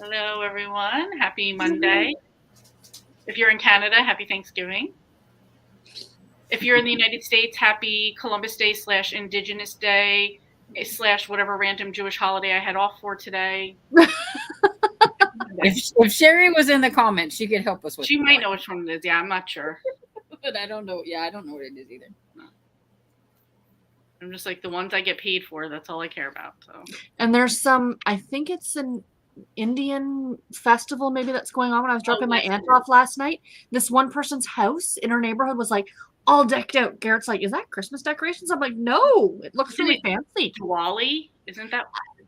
Hello, everyone. Happy Monday. If you're in Canada, happy Thanksgiving. If you're in the United States, happy Columbus Day / Indigenous Day / whatever random Jewish holiday I had off for today. If Sherry was in the comments, she could help us with. She might know which one it is. Yeah, I'm not sure. But I don't know. Yeah, I don't know what it is either. I'm just like the ones I get paid for. That's all I care about. So. And there's some. I think it's an Indian festival maybe that's going on. When I was dropping my aunt off last night, this one person's house in her neighborhood was like all decked out. Garrett's like, "Is that Christmas decorations?" I'm like, "No, it looks really fancy." Diwali, isn't that?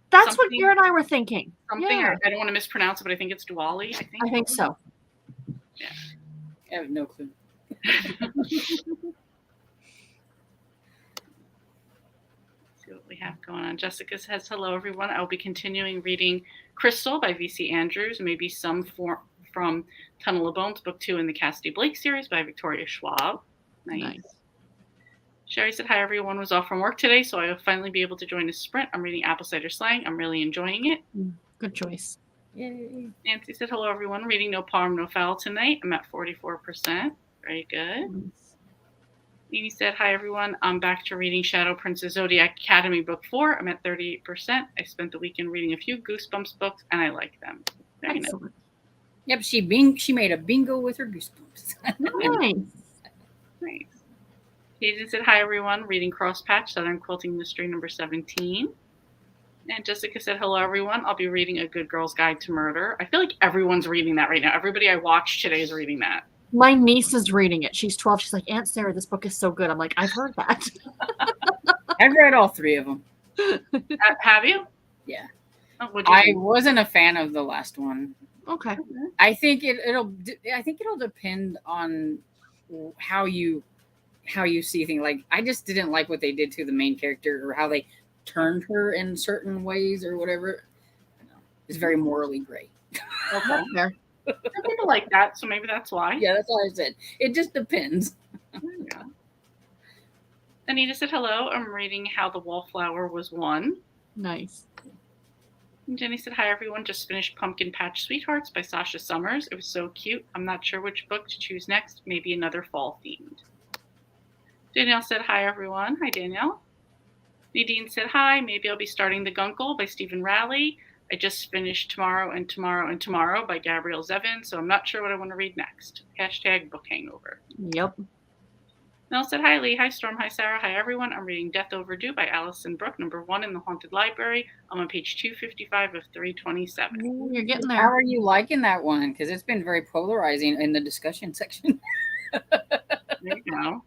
That's what Garrett and I were thinking. Something. Yeah. I don't want to mispronounce it, but I think it's Diwali. I think so. Yeah. I have no clue. What we have going on. Jessica says, hello, everyone. I will be continuing reading Crystal by V.C. Andrews, maybe some from Tunnel of Bones, Book 2 in the Cassidy Blake series by Victoria Schwab. Nice. Sherry said, hi, everyone. Was off from work today, so I will finally be able to join a sprint. I'm reading Apple Cider Slang. I'm really enjoying it. Good choice. Yay. Nancy said, hello, everyone. Reading No Palm, No Foul tonight. I'm at 44%. Very good. Amy said, hi, everyone. I'm back to reading Shadow Princess Zodiac Academy Book 4. I'm at 38%. I spent the weekend reading a few Goosebumps books, and I like them. Very Excellent. nice. Yep, she made a bingo with her Goosebumps. Nice. Nice. Kaden said, hi, everyone. Reading Crosspatch, Southern Quilting Mystery number 17. And Jessica said, hello, everyone. I'll be reading A Good Girl's Guide to Murder. I feel like everyone's reading that right now. Everybody I watched today is reading that. My niece is reading it. She's 12. She's like, Aunt Sarah, this book is so good. I'm like, I've heard that. I've read all 3 of them. Have you? Yeah. Oh, I wasn't a fan of the last one. Okay. I think it'll depend on how you see things. Like, I just didn't like what they did to the main character or how they turned her in certain ways or whatever. It's very morally gray. Okay. Some people like that, so maybe that's why. Yeah, that's why I said. It just depends. Yeah. Anita said, hello. I'm reading How the Wallflower Was Won. Nice. And Jenny said, hi, everyone. Just finished Pumpkin Patch Sweethearts by Sasha Summers. It was so cute. I'm not sure which book to choose next. Maybe another fall-themed. Danielle said, hi, everyone. Hi, Danielle. Nadine said, hi. Maybe I'll be starting The Guncle by Stephen Rowley. I just finished Tomorrow and Tomorrow and Tomorrow by Gabrielle Zevin, so I'm not sure what I want to read next. #book hangover. Yep. Mel said, hi, Lee. Hi, Storm. Hi, Sarah. Hi, everyone. I'm reading Death Overdue by Alison Brooke, number 1 in the Haunted Library. I'm on page 255 of 327. Ooh, you're getting there. How are you liking that one? Because it's been very polarizing in the discussion section. There you go.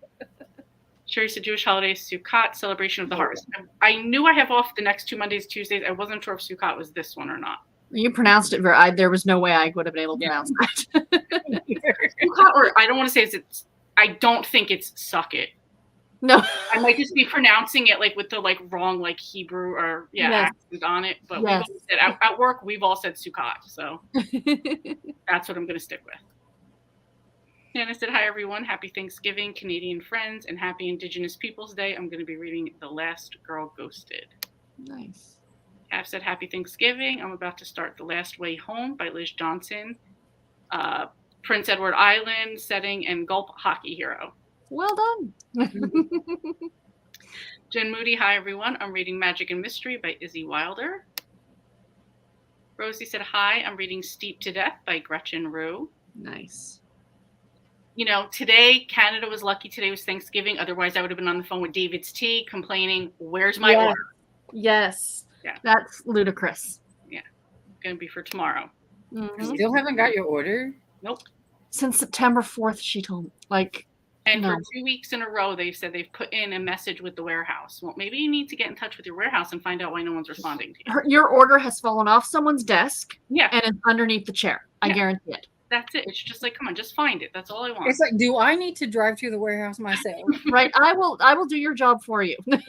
Sherry said, Jewish holiday, Sukkot, celebration of the harvest. I knew I have off the next 2 Mondays, Tuesdays. I wasn't sure if Sukkot was this one or not. You pronounced it very. There was no way I would have been able to pronounce that. Sukkot, or I don't want to say it's. I don't think it's suck it. No, I might just be pronouncing it like with the wrong like Hebrew or accent on it. But yes. we've all said, at work we've all said Sukkot, so that's what I'm going to stick with. Nana said, hi, everyone. Happy Thanksgiving, Canadian friends, and happy Indigenous Peoples Day. I'm going to be reading The Last Girl Ghosted. Nice. Cav said, happy Thanksgiving. I'm about to start The Last Way Home by Liz Johnson. Prince Edward Island, setting, and Gulp hockey hero. Well done. Jen Moody, hi, everyone. I'm reading Magic and Mystery by Izzy Wilder. Rosie said, hi, I'm reading Steeped to Death by Gretchen Rue. Nice. You know, today, Canada was lucky today was Thanksgiving. Otherwise, I would have been on the phone with David's Tea complaining, where's my order? Yes. Yeah. That's ludicrous. Yeah. Going to be for tomorrow. Mm-hmm. Still haven't got your order? Nope. Since September 4th, she told me. And for 2 weeks in a row, they've said they've put in a message with the warehouse. Well, maybe you need to get in touch with your warehouse and find out why no one's responding to you. Your order has fallen off someone's desk. Yeah. And it's underneath the chair. I guarantee it. That's it. It's just like, come on, just find it. That's all I want. It's like, do I need to drive to the warehouse myself? Right. I will do your job for you. Right.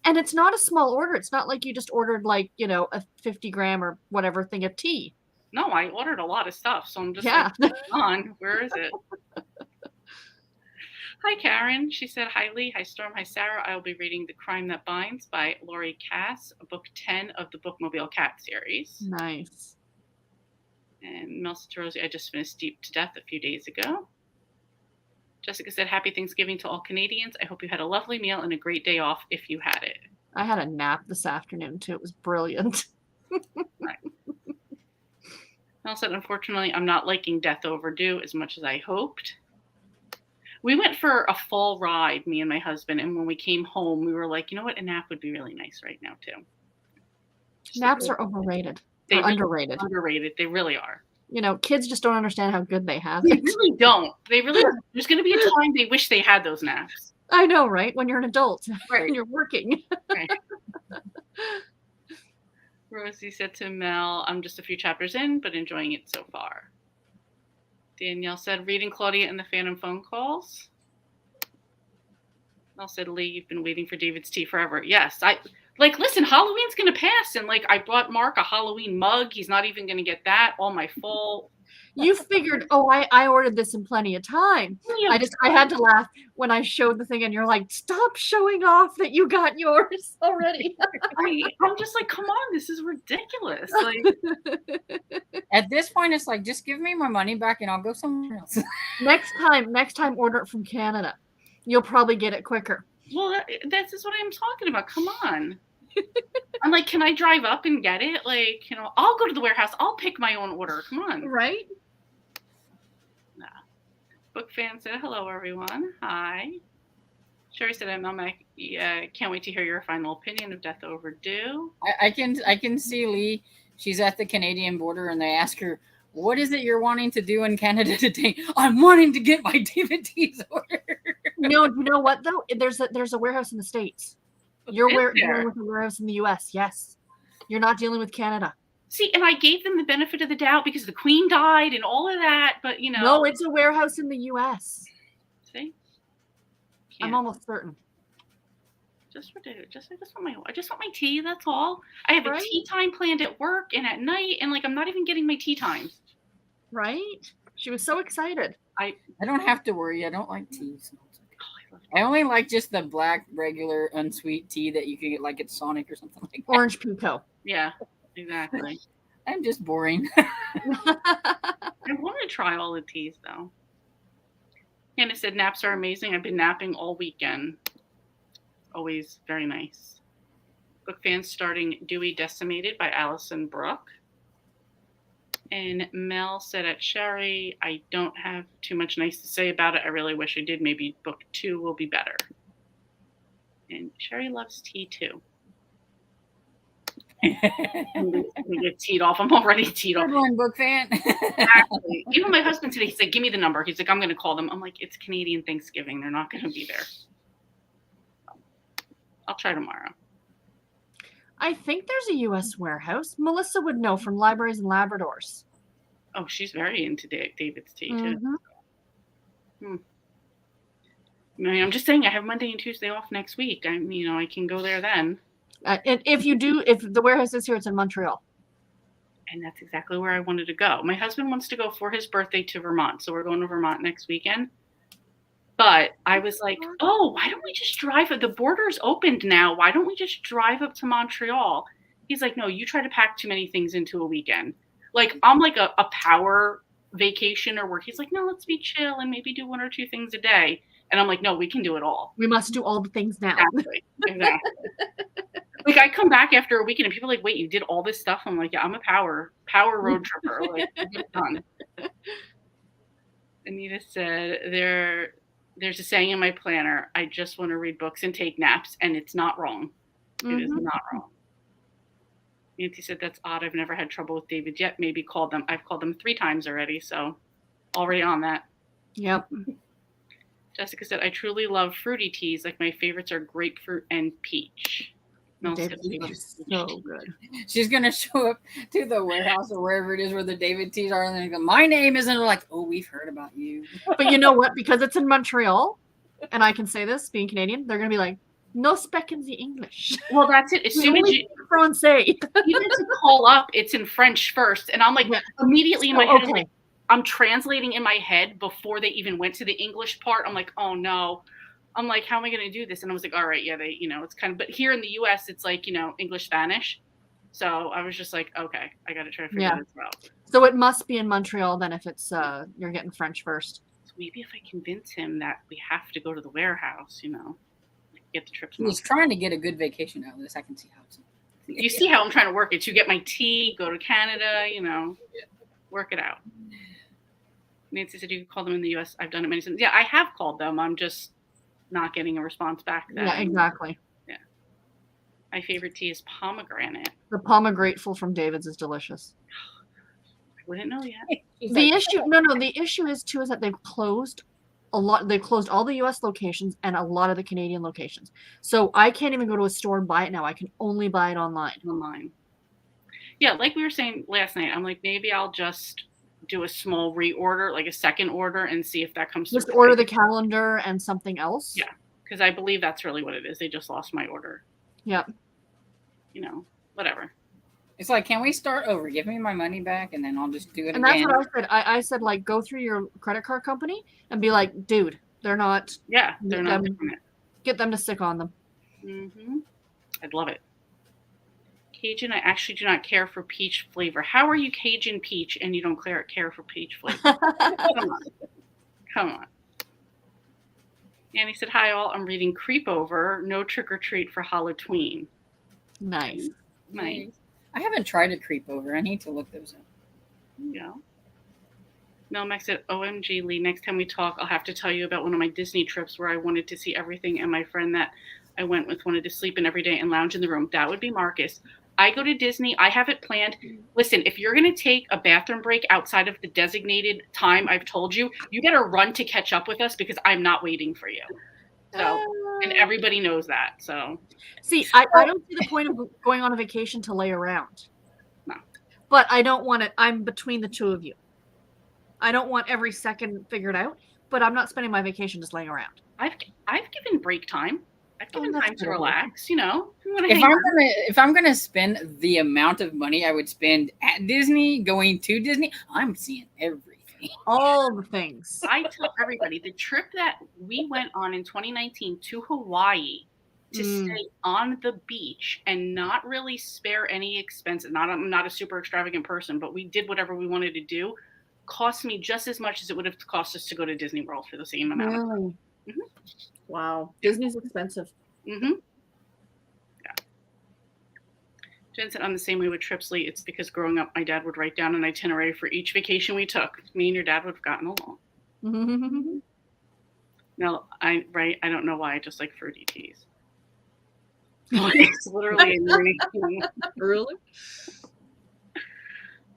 And it's not a small order. It's not like you just ordered a 50 gram or whatever thing of tea. No, I ordered a lot of stuff. So I'm just on. Where is it? Hi, Karen. She said, hi, Lee. Hi, Storm. Hi, Sarah. I will be reading The Crime That Binds by Laurie Cass, book 10 of the Bookmobile Cat series. Nice. And Mel said to Rosie, I just finished Deep to Death a few days ago. Jessica said, Happy Thanksgiving to all Canadians. I hope you had a lovely meal and a great day off if you had it. I had a nap this afternoon too. It was brilliant. Right. Mel said, unfortunately, I'm not liking Death Overdue as much as I hoped. We went for a fall ride, me and my husband, and when we came home, we were like, you know what? A nap would be really nice right now, too. Naps are overrated. They Or really underrated. Underrated. They really are. You know, kids just don't understand how good they have They it. really don't. They really don't. There's going to be a time they wish they had those naps. I know, right? When you're an adult Right. and you're working. Right. Rosie said to Mel, I'm just a few chapters in, but enjoying it so far. Danielle said, reading Claudia and the Phantom phone calls. Mel said, Lee, you've been waiting for David's tea forever. Yes. Listen, Halloween's going to pass. And I bought Mark a Halloween mug. He's not even going to get that. All my fall. You figured, I ordered this in plenty of time. I had to laugh when I showed the thing and you're like, stop showing off that you got yours already. I'm just like, come on, this is ridiculous. At this point, it's like, just give me my money back and I'll go somewhere else. Next time, order it from Canada. You'll probably get it quicker. Well, that's just what I'm talking about. Come on. I'm like, can I drive up and get it? I'll go to the warehouse. I'll pick my own order. Come on. Right? Nah. Book fan said, hello, everyone. Hi. Sherry said, can't wait to hear your final opinion of Death Overdue. I can see Lee. She's at the Canadian border and they ask her, what is it you're wanting to do in Canada today? I'm wanting to get my DVDs order. No, you know what though? There's a warehouse in the States. You're dealing with a warehouse in the US. Yes. You're not dealing with Canada. See, and I gave them the benefit of the doubt because the Queen died and all of that, but No, it's a warehouse in the US. See? I'm almost certain. I just want my tea, that's all. I have a tea time planned at work and at night, and I'm not even getting my tea times. Right? She was so excited. I don't have to worry. I don't like tea. So I only like just the black, regular, unsweet tea that you can get at Sonic or something like that. Orange Pico. Yeah, exactly. I'm just boring. I want to try all the teas, though. Hannah said, naps are amazing. I've been napping all weekend. Always very nice. Book fans starting Dewey Decimated by Alison Brooke. And Mel said at Sherry, I don't have too much nice to say about it. I really wish I did. Maybe book 2 will be better. And Sherry loves tea too. I'm going to get teed off. I'm already teed off. Good one, book fan. Exactly. Even my husband today, he's like, give me the number. He's like, I'm going to call them. I'm like, it's Canadian Thanksgiving. They're not going to be there. I'll try tomorrow. I think there's a U.S. warehouse. Melissa would know from Libraries and Labradors. Oh, she's very into David's tea, too. Mm-hmm. I'm just saying I have Monday and Tuesday off next week. I can go there then. And if the warehouse is here, it's in Montreal. And that's exactly where I wanted to go. My husband wants to go for his birthday to Vermont. So we're going to Vermont next weekend. But I was like, why don't we just drive? The border's opened now. Why don't we just drive up to Montreal? He's like, no, you try to pack too many things into a weekend. I'm like a power vacation or work. He's like, no, let's be chill and maybe do 1 or 2 things a day. And I'm like, no, we can do it all. We must do all the things now. Exactly. I come back after a weekend and people are like, wait, you did all this stuff? I'm like, yeah, I'm a power road tripper. Get done. Anita said, there's a saying in my planner, I just want to read books and take naps, and it's not wrong. Mm-hmm. It is not wrong. Nancy said, that's odd. I've never had trouble with David yet. Maybe called them. I've called them 3 times already, so already on that. Yep. Jessica said, I truly love fruity teas. My favorites are grapefruit and peach. David tea is so good. She's going to show up to the warehouse or wherever it is where the David teas are, and then go, my name isn't we've heard about you. But you know what? Because it's in Montreal, and I can say this, being Canadian, they're going to be like, no speak in the English. Well, that's it. As soon as you Francais. Even to call up, it's in French first. And I'm like, immediately in my head, okay. I'm translating in my head before they even went to the English part. I'm like, oh no. I'm like, how am I going to do this? And I was like, all right, yeah, it's kind of, but here in the US, it's English, Spanish. So I was just like, okay, I got to try to figure this out. So it must be in Montreal then if it's you're getting French first. So maybe if I convince him that we have to go to the warehouse, get the trip to He was trying to get a good vacation out of this. I can see how it's. You see how I'm trying to work it. You get my tea, go to Canada, work it out. Nancy said you could call them in the U.S. I've done it many times. Yeah, I have called them. I'm just not getting a resse back then. Yeah, exactly. Yeah. My favorite tea is pomegranate. The pomegrateful from David's is delicious. I wouldn't know yet. The issue is too is that they've closed a lot. They've closed all the U.S. locations and a lot of the Canadian locations. So I can't even go to a store and buy it now. I can only buy it online. Yeah, like we were saying last night, I'm like, maybe I'll just do a small reorder, like a second order, and see if that comes through. Just order the calendar and something else? Yeah, because I believe that's really what it is. They just lost my order. Yep. Whatever. It's like, can we start over? Give me my money back, and then I'll just do it and again. And that's what I said. I said, like, go through your credit card company and be like, dude, they're not. Yeah, they're not doing it. Get them to stick on them. Mm-hmm. I'd love it. Cajun, I actually do not care for peach flavor. How are you Cajun peach and you don't care for peach flavor? Come on. Annie said, hi all, I'm reading Creep Over, No Trick or Treat for Halloween. Nice. I haven't tried to Creep Over. I need to look those up. Yeah. Melmac said, OMG, Lee, next time we talk, I'll have to tell you about one of my Disney trips where I wanted to see everything and my friend that I went with wanted to sleep in every day and lounge in the room. That would be Marcus. I go to Disney. I have it planned. Listen, if you're going to take a bathroom break outside of the designated time I've told you, you better run to catch up with us because I'm not waiting for you. So, and everybody knows that. So, see, I don't see the point of going on a vacation to lay around. No. But I don't want it. I'm between the two of you. I don't want every second figured out, but I'm not spending my vacation just laying around. I've given break time. I've given time to relax, If I'm gonna spend the amount of money I would spend at Disney, going to Disney, I'm seeing everything. All the things. I tell everybody the trip that we went on in 2019 to Hawaii to stay on the beach and not really spare any expense. I'm not a super extravagant person, but we did whatever we wanted to do. Cost me just as much as it would have cost us to go to Disney World for the same amount. Really? Mm-hmm. Wow. Disney's expensive. Mm-hmm. Yeah. Jen said, I'm the same way with trips, Lee. It's because growing up, my dad would write down an itinerary for each vacation we took. Me and your dad would have gotten along. Mm-hmm. No, I don't know why. I just like fruity teas. It's literally Really?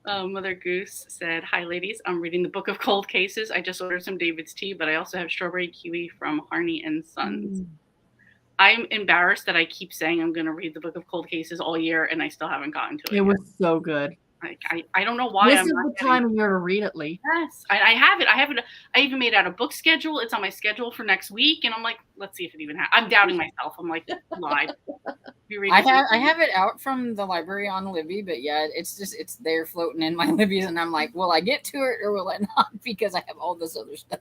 Mother Goose said, hi, ladies. I'm reading the Book of Cold Cases. I just ordered some David's tea, but I also have strawberry kiwi from Harney and Sons. I'm embarrassed that I keep saying I'm going to read the Book of Cold Cases all year, and I still haven't gotten to it. It was so good. I don't know why. This is the time of year to read it, Lee. Yes, I have it. I even made out a book schedule. It's on my schedule for next week, and I'm like, let's see if it even happens. I'm doubting myself. I'm like, lied. I have it out from the library on Libby, but yeah, it's there floating in my Libby's, and I'm like, will I get to it or will I not? Because I have all this other stuff.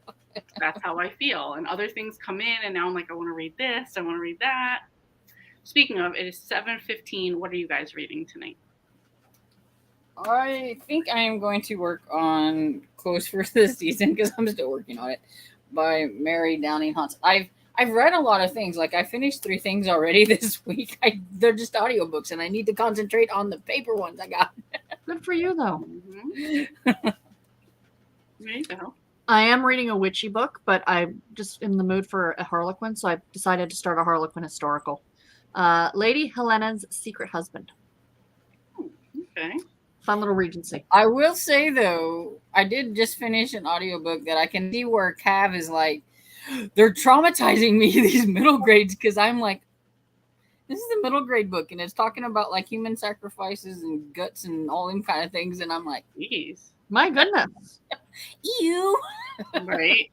That's how I feel, and other things come in, and now I'm like, I want to read this. I want to read that. Speaking of, it is 7:15. What are you guys reading tonight? I think I am going to work on Close for this season because I'm still working on it by Mary Downing Hunts. I've read a lot of things. Like I finished 3 things already this week. They're just audiobooks, and I need to concentrate on the paper ones I got. Good for you, though. Mm-hmm. There you go. I am reading a witchy book, but I'm just in the mood for a Harlequin, so I decided to start a Harlequin historical. Lady Helena's Secret Husband. Okay. Fun little Regency. I will say, though, I did just finish an audiobook that I can see where Cav is like, they're traumatizing me, these middle grades, because I'm like, this is a middle grade book, and it's talking about like human sacrifices and guts and all them kind of things, and I'm like, jeez. My goodness. Ew. Right.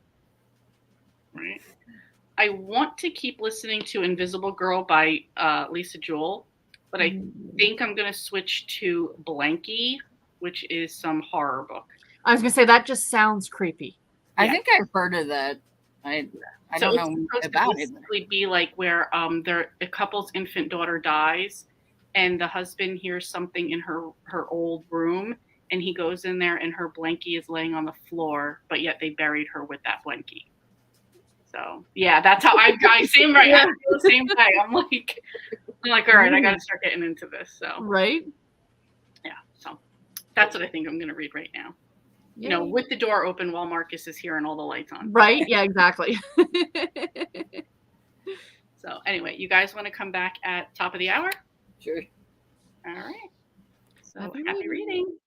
I want to keep listening to Invisible Girl by Lisa Jewell, but I think I'm going to switch to Blanky, which is some horror book. I was going to say, that just sounds creepy. I think I've heard of that. I don't know about it. Basically be like where a couple's infant daughter dies, and the husband hears something in her old room, and he goes in there, and her blankie is laying on the floor, but yet they buried her with that blankie. So yeah, that's how I same right. I feel the same way. I'm like, all right, I got to start getting into this. So Right? yeah, so that's what I think I'm going to read right now. You know, Yay. with the door open while Marcus is here and all the lights on. Right? Yeah, exactly. So anyway, you guys want to come back at top of the hour? Sure. All right. So Happy happy reading. reading.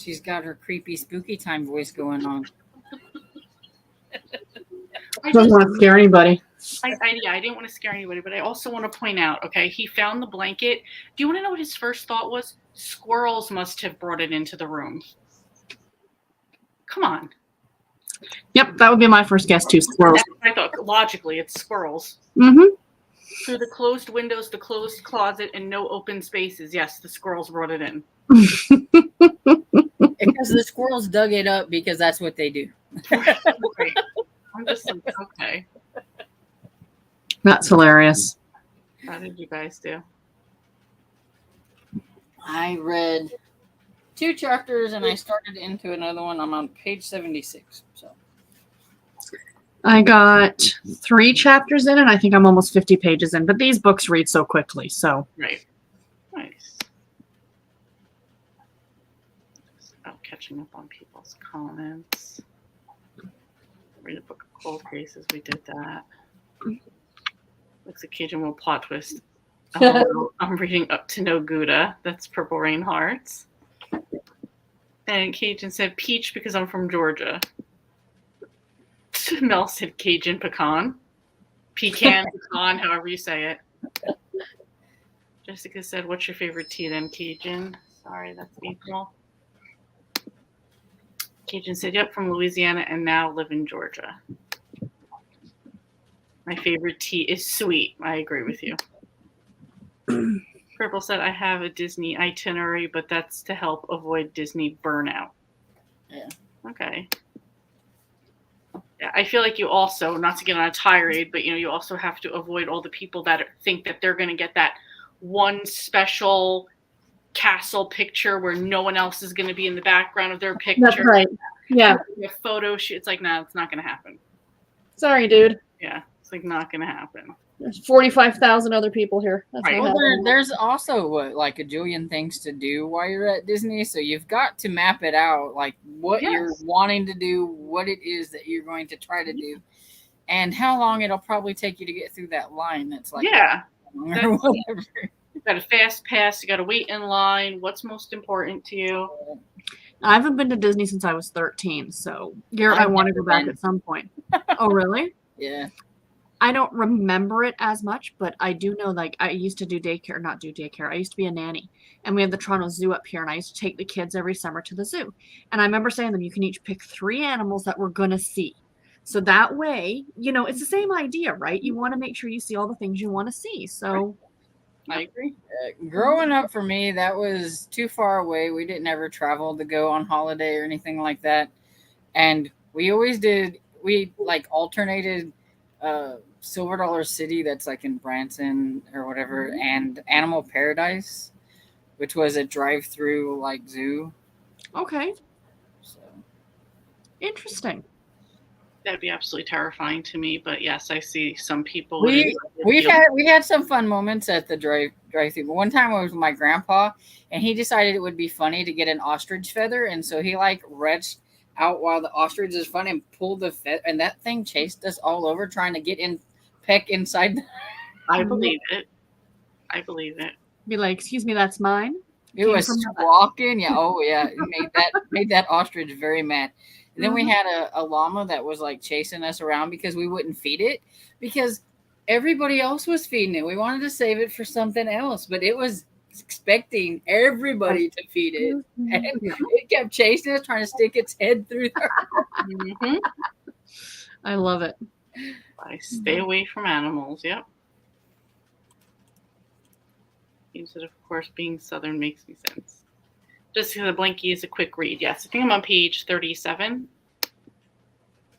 She's got her creepy, spooky time voice going on. Doesn't want to scare anybody. I didn't want to scare anybody, but I also want to point out, okay, he found the blanket. Do you want to know what his first thought was? Squirrels must have brought it into the room. Come on. Yep, that would be my first guess too. Squirrels. I thought logically it's squirrels. Mm-hmm. Through the closed windows, the closed closet, and no open spaces. Yes, the squirrels brought it in. Because the squirrels dug it up because that's what they do. Right. I'm just like, okay. That's hilarious. How did you guys do? I read 2 chapters and I started into another one. I'm on page 76. So I got 3 chapters in, and I think I'm almost 50 pages in. But these books read so quickly, so. Right. Nice. Just about catching up on people's comments. Read a book of cold cases. We did that. Looks like Cajun will plot twist. I'm reading Up to No Gouda. That's Purple Rain Hearts. And Cajun said peach because I'm from Georgia. Mel said Cajun pecan. Pecan, pecan, however you say it. Jessica said, what's your favorite tea then, Cajun? Sorry, that's April. Cajun said, yep, from Louisiana and now live in Georgia. My favorite tea is sweet. I agree with you. Purple said, I have a Disney itinerary, but that's to help avoid Disney burnout. Yeah. Okay. Yeah, I feel like you also, not to get on a tirade, but you also have to avoid all the people that think that they're going to get that one special castle picture where no one else is going to be in the background of their picture. That's right. Yeah. A photo shoot. It's like, nah, it's not going to happen. Sorry, dude. Yeah, it's like not going to happen. There's 45,000 other people here. That's Right. not well, happening. there's also like a jillion things to do while you're at Disney, so you've got to map it out, like what you're wanting to do, what it is that you're going to try to do, and how long it'll probably take you to get through that line. That's like Yeah. or whatever. You got a fast pass. You got to wait in line. What's most important to you? I haven't been to Disney since I was 13, so Garrett, I want to go back at some point. Oh, really? Yeah. I don't remember it as much, but I do know, like, I used to do daycare, not do daycare. I used to be a nanny, and we have the Toronto Zoo up here, and I used to take the kids every summer to the zoo. And I remember saying to them, you can each pick 3 animals that we're going to see. So that way, it's the same idea, right? You want to make sure you see all the things you want to see. So I agree. Growing up for me, that was too far away. We didn't ever travel to go on holiday or anything like that. And we always did, we like alternated Silver Dollar City, that's like in Branson or whatever, and Animal Paradise, which was a drive-through like zoo. Okay. So Interesting. That'd be absolutely terrifying to me, but yes, I see some people. we had some fun moments at the drive-through. But one time I was with my grandpa, and he decided it would be funny to get an ostrich feather, and so he like reached out while the ostrich is fun and pulled the feather, and that thing chased us all over trying to get in, peck inside. I believe it. I believe it. Be like, excuse me, that's mine. It was squawking. Yeah. Oh yeah. It made that ostrich very mad. And then we had a llama that was like chasing us around because we wouldn't feed it because everybody else was feeding it. We wanted to save it for something else, but it was expecting everybody to feed it. And it kept chasing us, trying to stick its head through there. Mm-hmm. I love it. I stay away from animals. Yep. He said, of course, being Southern makes me sense. Just because the blankie is a quick read. Yes, I think I'm on page 37.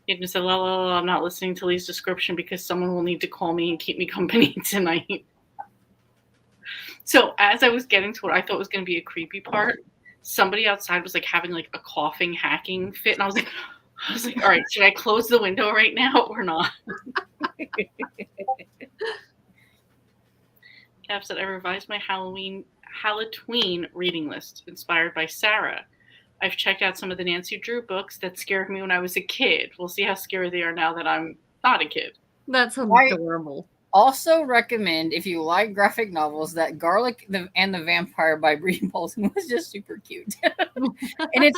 He just said, la, I'm not listening to Lee's description because someone will need to call me and keep me company tonight. So as I was getting to what I thought was going to be a creepy part, somebody outside was like having like a coughing, hacking fit. And I was like, all right, should I close the window right now or not? Cap said, I revised my Halloween reading list inspired by Sarah. I've checked out some of the Nancy Drew books that scared me when I was a kid. We'll see how scary they are now that I'm not a kid. That's adorable. Also recommend, if you like graphic novels, that Garlic and the Vampire by Bree Bolton was just super cute. And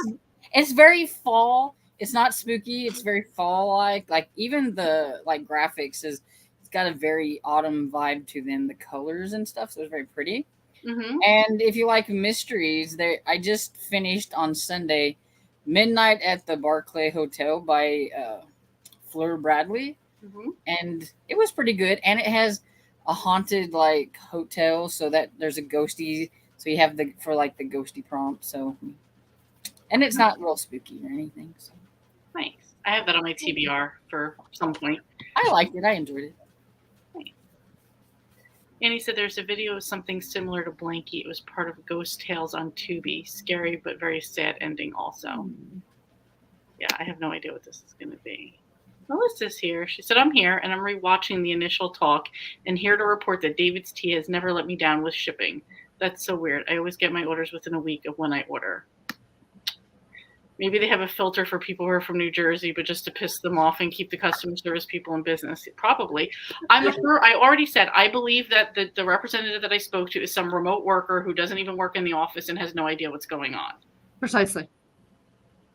it's very fall. It's not spooky. It's very fall like. Like even the like graphics is it's got a very autumn vibe to them. The colors and stuff, so it's very pretty. Mm-hmm. And if you like mysteries, there I just finished on Sunday, Midnight at the Barclay Hotel by Fleur Bradley, Mm-hmm. and it was pretty good. And it has a haunted like hotel, so that there's a ghosty. So you have the for like the ghosty prompt. So and it's not real spooky or anything. So Nice. I have that on my TBR for some point. I liked it. I enjoyed it. Annie said there's a video of something similar to Blanky. It was part of Ghost Tales on Tubi. Scary but very sad ending also. Yeah, I have no idea what this is going to be. Melissa's here. She said, I'm here and I'm rewatching the initial talk and here to report that David's Tea has never let me down with shipping. That's so weird. I always get my orders within a week of when I order. Maybe they have a filter for people who are from New Jersey, but just to piss them off and keep the customer service people in business. Probably. I'm sure. I already said I believe that the representative that I spoke to is some remote worker who doesn't even work in the office and has no idea what's going on. Precisely.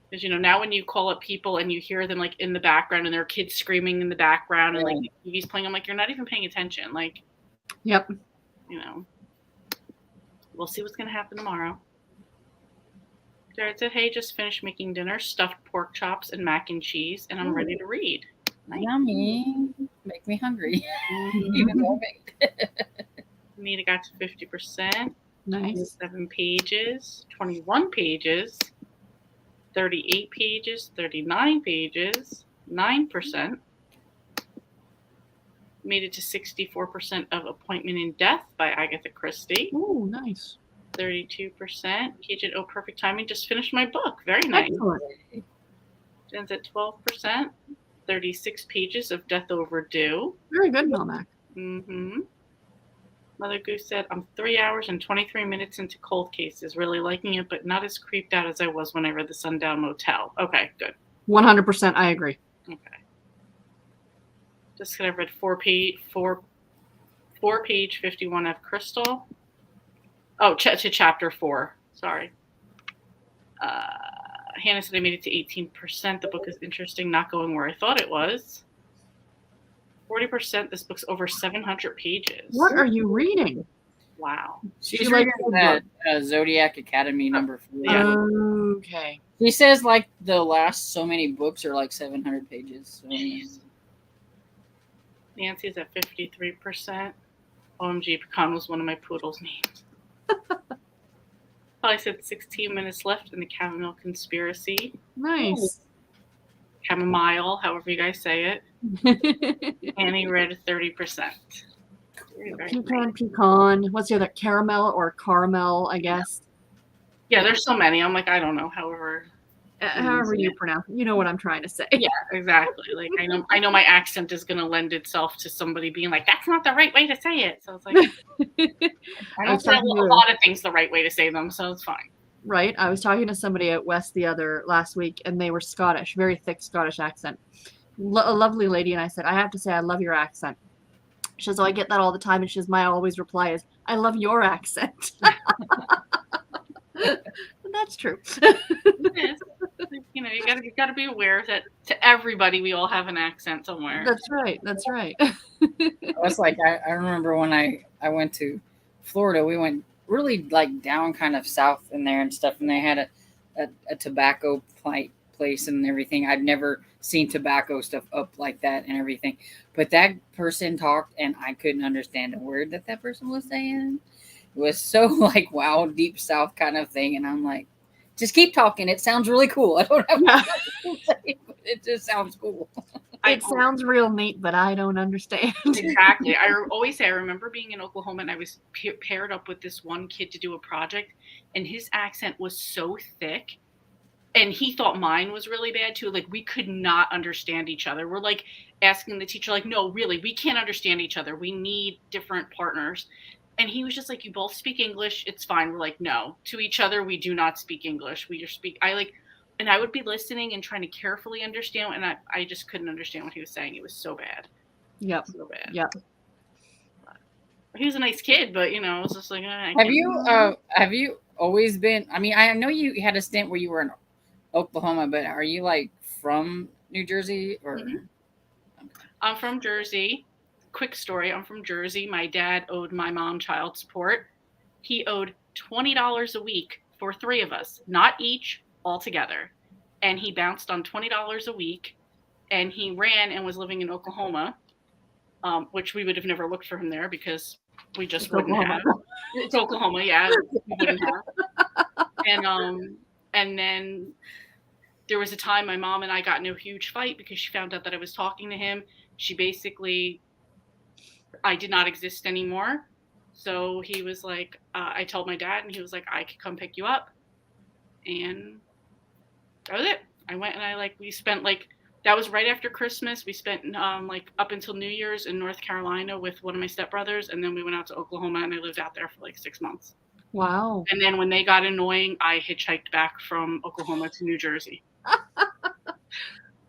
Because now when you call up people and you hear them like in the background and their kids screaming in the background and like the TV's playing, I'm like, you're not even paying attention. Like, yep. We'll see what's gonna happen tomorrow. Jared said, hey, just finished making dinner, stuffed pork chops and mac and cheese, and I'm ready to read. Nice. Yummy. Make me hungry. Even though Anita got to 50%. Nice. 7 pages, 21 pages, 38 pages, 39 pages, 9%. Made it to 64% of Appointment in Death by Agatha Christie. Oh, nice. 32%. Paige Oh, perfect timing. Just finished my book. Very nice. Excellent. Jen's at 12%. 36 pages of Death Overdue. Very good, Melmac. Mm-hmm. Mother Goose said, I'm 3 hours and 23 minutes into Cold Cases. Really liking it, but not as creeped out as I was when I read The Sundown Motel. Okay, good. 100%. I agree. Okay. Just because I've read 4 page 51 of Crystal. Oh, to chapter 4. Sorry. Hannah said I made it to 18%. The book is interesting, not going where I thought it was. 40%. This book's over 700 pages. What are you reading? Wow. She's reading that Zodiac Academy number 4. Yeah. Okay. He says like the last so many books are like 700 pages. So. Nancy's at 53%. OMG, Pecan was one of my poodle's names. I said 16 minutes left in the Chamomile Conspiracy. Nice. Chamomile, however you guys say it. Annie read 30%. Pecan. What's the other? Caramel or caramel, I guess. Yeah, there's so many. I'm like, I don't know. However you pronounce it. You know what I'm trying to say. Yeah, exactly. Like I know my accent is going to lend itself to somebody being like, that's not the right way to say it. So it's like, I don't say a lot of things the right way to say them, so it's fine. Right. I was talking to somebody at West last week, and they were Scottish, very thick Scottish accent. A lovely lady, and I said, I have to say, I love your accent. She says, oh, I get that all the time, and she says, my always reply is, I love your accent. That's true. It is. You gotta be aware that to everybody we all have an accent somewhere. That's right. It's like I remember when I went to Florida, we went really like down kind of south in there and stuff, and they had a tobacco place and everything. I'd never seen tobacco stuff up like that and everything. But that person talked and I couldn't understand a word that person was saying. It was so like wow, deep south kind of thing, and I'm like, just keep talking. It sounds really cool. I don't have to say, but it just sounds cool. It sounds real neat, but I don't understand. Exactly. I always say I remember being in Oklahoma and I was paired up with this one kid to do a project, and his accent was so thick, and he thought mine was really bad too. Like we could not understand each other. We're like asking the teacher, like, no, really, we can't understand each other. We need different partners. And he was just like, you both speak English. It's fine. We're like, no, to each other, we do not speak English. And I would be listening and trying to carefully understand. And I just couldn't understand what he was saying. It was so bad. Yep. So bad. Yep. He was a nice kid, but you know, I was just like, I Have you always been? I mean, I know you had a stint where you were in Oklahoma, but are you like from New Jersey or? Mhm. I'm from Jersey. Quick story: I'm from Jersey. My dad owed my mom child support. He owed $20 a week for 3 of us, not each, all together. And he bounced on $20 a week, and he ran and was living in Oklahoma, which we would have never looked for him there because we just It's wouldn't Oklahoma. have. It's Oklahoma, yeah, we wouldn't have. And then there was a time my mom and I got in a huge fight because she found out that I was talking to him. She basically, I did not exist anymore. So he was like, I told my dad, and he was like, I could come pick you up. And that was it. I went and we spent that was right after Christmas. We spent like up until New Year's in North Carolina with one of my stepbrothers. And then we went out to Oklahoma and I lived out there for like 6 months. Wow. And then when they got annoying, I hitchhiked back from Oklahoma to New Jersey.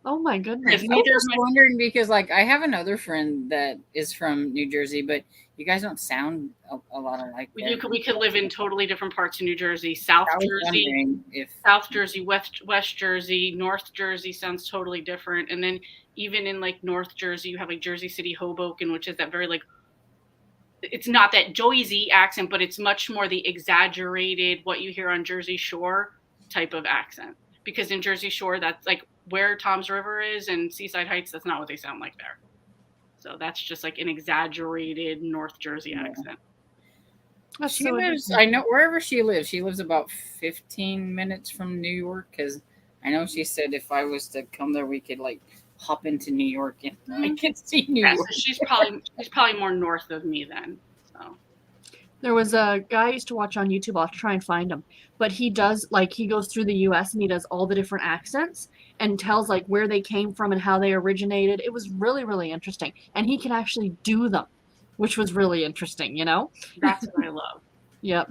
Oh my goodness. I'm just wondering because, like, I have another friend that is from New Jersey, but you guys don't sound a lot alike. We could live in totally different parts of New Jersey. South Jersey, West Jersey, North Jersey sounds totally different. And then even in like North Jersey, you have like Jersey City, Hoboken, which is that very like, it's not that Jersey accent, but it's much more the exaggerated what you hear on Jersey Shore type of accent. Because in Jersey Shore, that's like where Tom's River is, and Seaside Heights, that's not what they sound like there. So that's just like an exaggerated North Jersey accent. She lives, I know wherever she lives about 15 minutes from New York, because I know she said if I was to come there, we could like hop into New York and I could see New York. So she's probably more north of me then. So there was a guy I used to watch on YouTube. I'll try and find him, but he does he goes through the U.S. and he does all the different accents and tells like where they came from and how they originated. It was really, really interesting, and he can actually do them, which was really interesting. You know, that's what I love. Yep.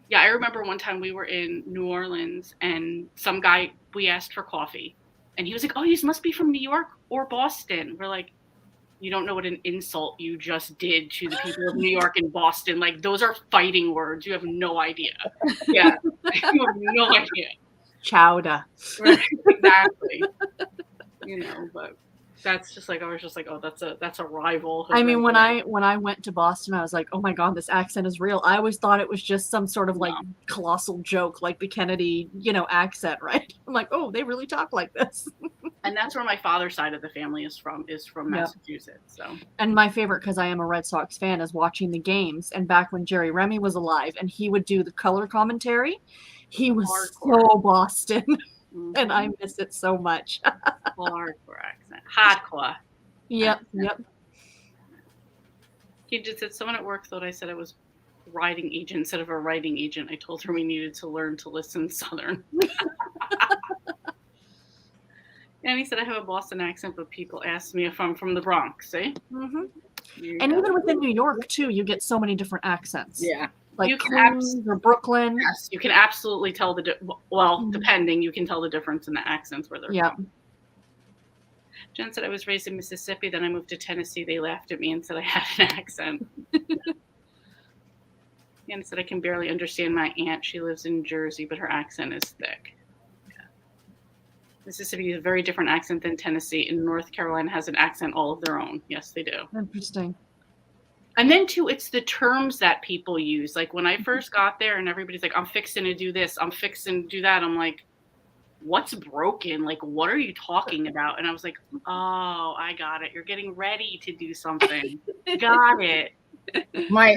Yeah, I remember one time we were in New Orleans and some guy, we asked for coffee, and he was like, "Oh, you must be from New York or Boston." We're like, you don't know what an insult you just did to the people of New York and Boston. Like, those are fighting words. You have no idea. Yeah. You have no idea. Chowder. Right, exactly. You know, but that's just like, I was just like, oh, that's a rival. I mean, when I went to Boston, I was like, oh my God, this accent is real. I always thought it was just some sort of like colossal joke, like the Kennedy, accent, right? I'm like, oh, they really talk like this. And that's where my father's side of the family is from Massachusetts. So, and my favorite, because I am a Red Sox fan, is watching the games. And back when Jerry Remy was alive, and he would do the color commentary, he was so Boston, and I miss it so much. Hardcore accent, hardcore. Yep, accent. Yep. He just said someone at work thought I said I was writing agent instead of a writing agent. I told her we needed to learn to listen Southern. And he said I have a Boston accent, but people ask me if I'm from the Bronx. See? Mm-hmm. And even within New York too, you get so many different accents. Yeah, like Queens or Brooklyn. Yes, you can absolutely tell depending, you can tell the difference in the accents where they're from. Jen said I was raised in Mississippi, then I moved to Tennessee. They laughed at me and said I had an accent. And said I can barely understand my aunt. She lives in Jersey, but her accent is thick. Mississippi is a very different accent than Tennessee, and North Carolina has an accent all of their own. Yes, they do. Interesting. And then, too, it's the terms that people use. Like, when I first got there and everybody's like, I'm fixing to do this, I'm fixing to do that, I'm like, what's broken? Like, what are you talking about? And I was like, oh, I got it. You're getting ready to do something. Got it. My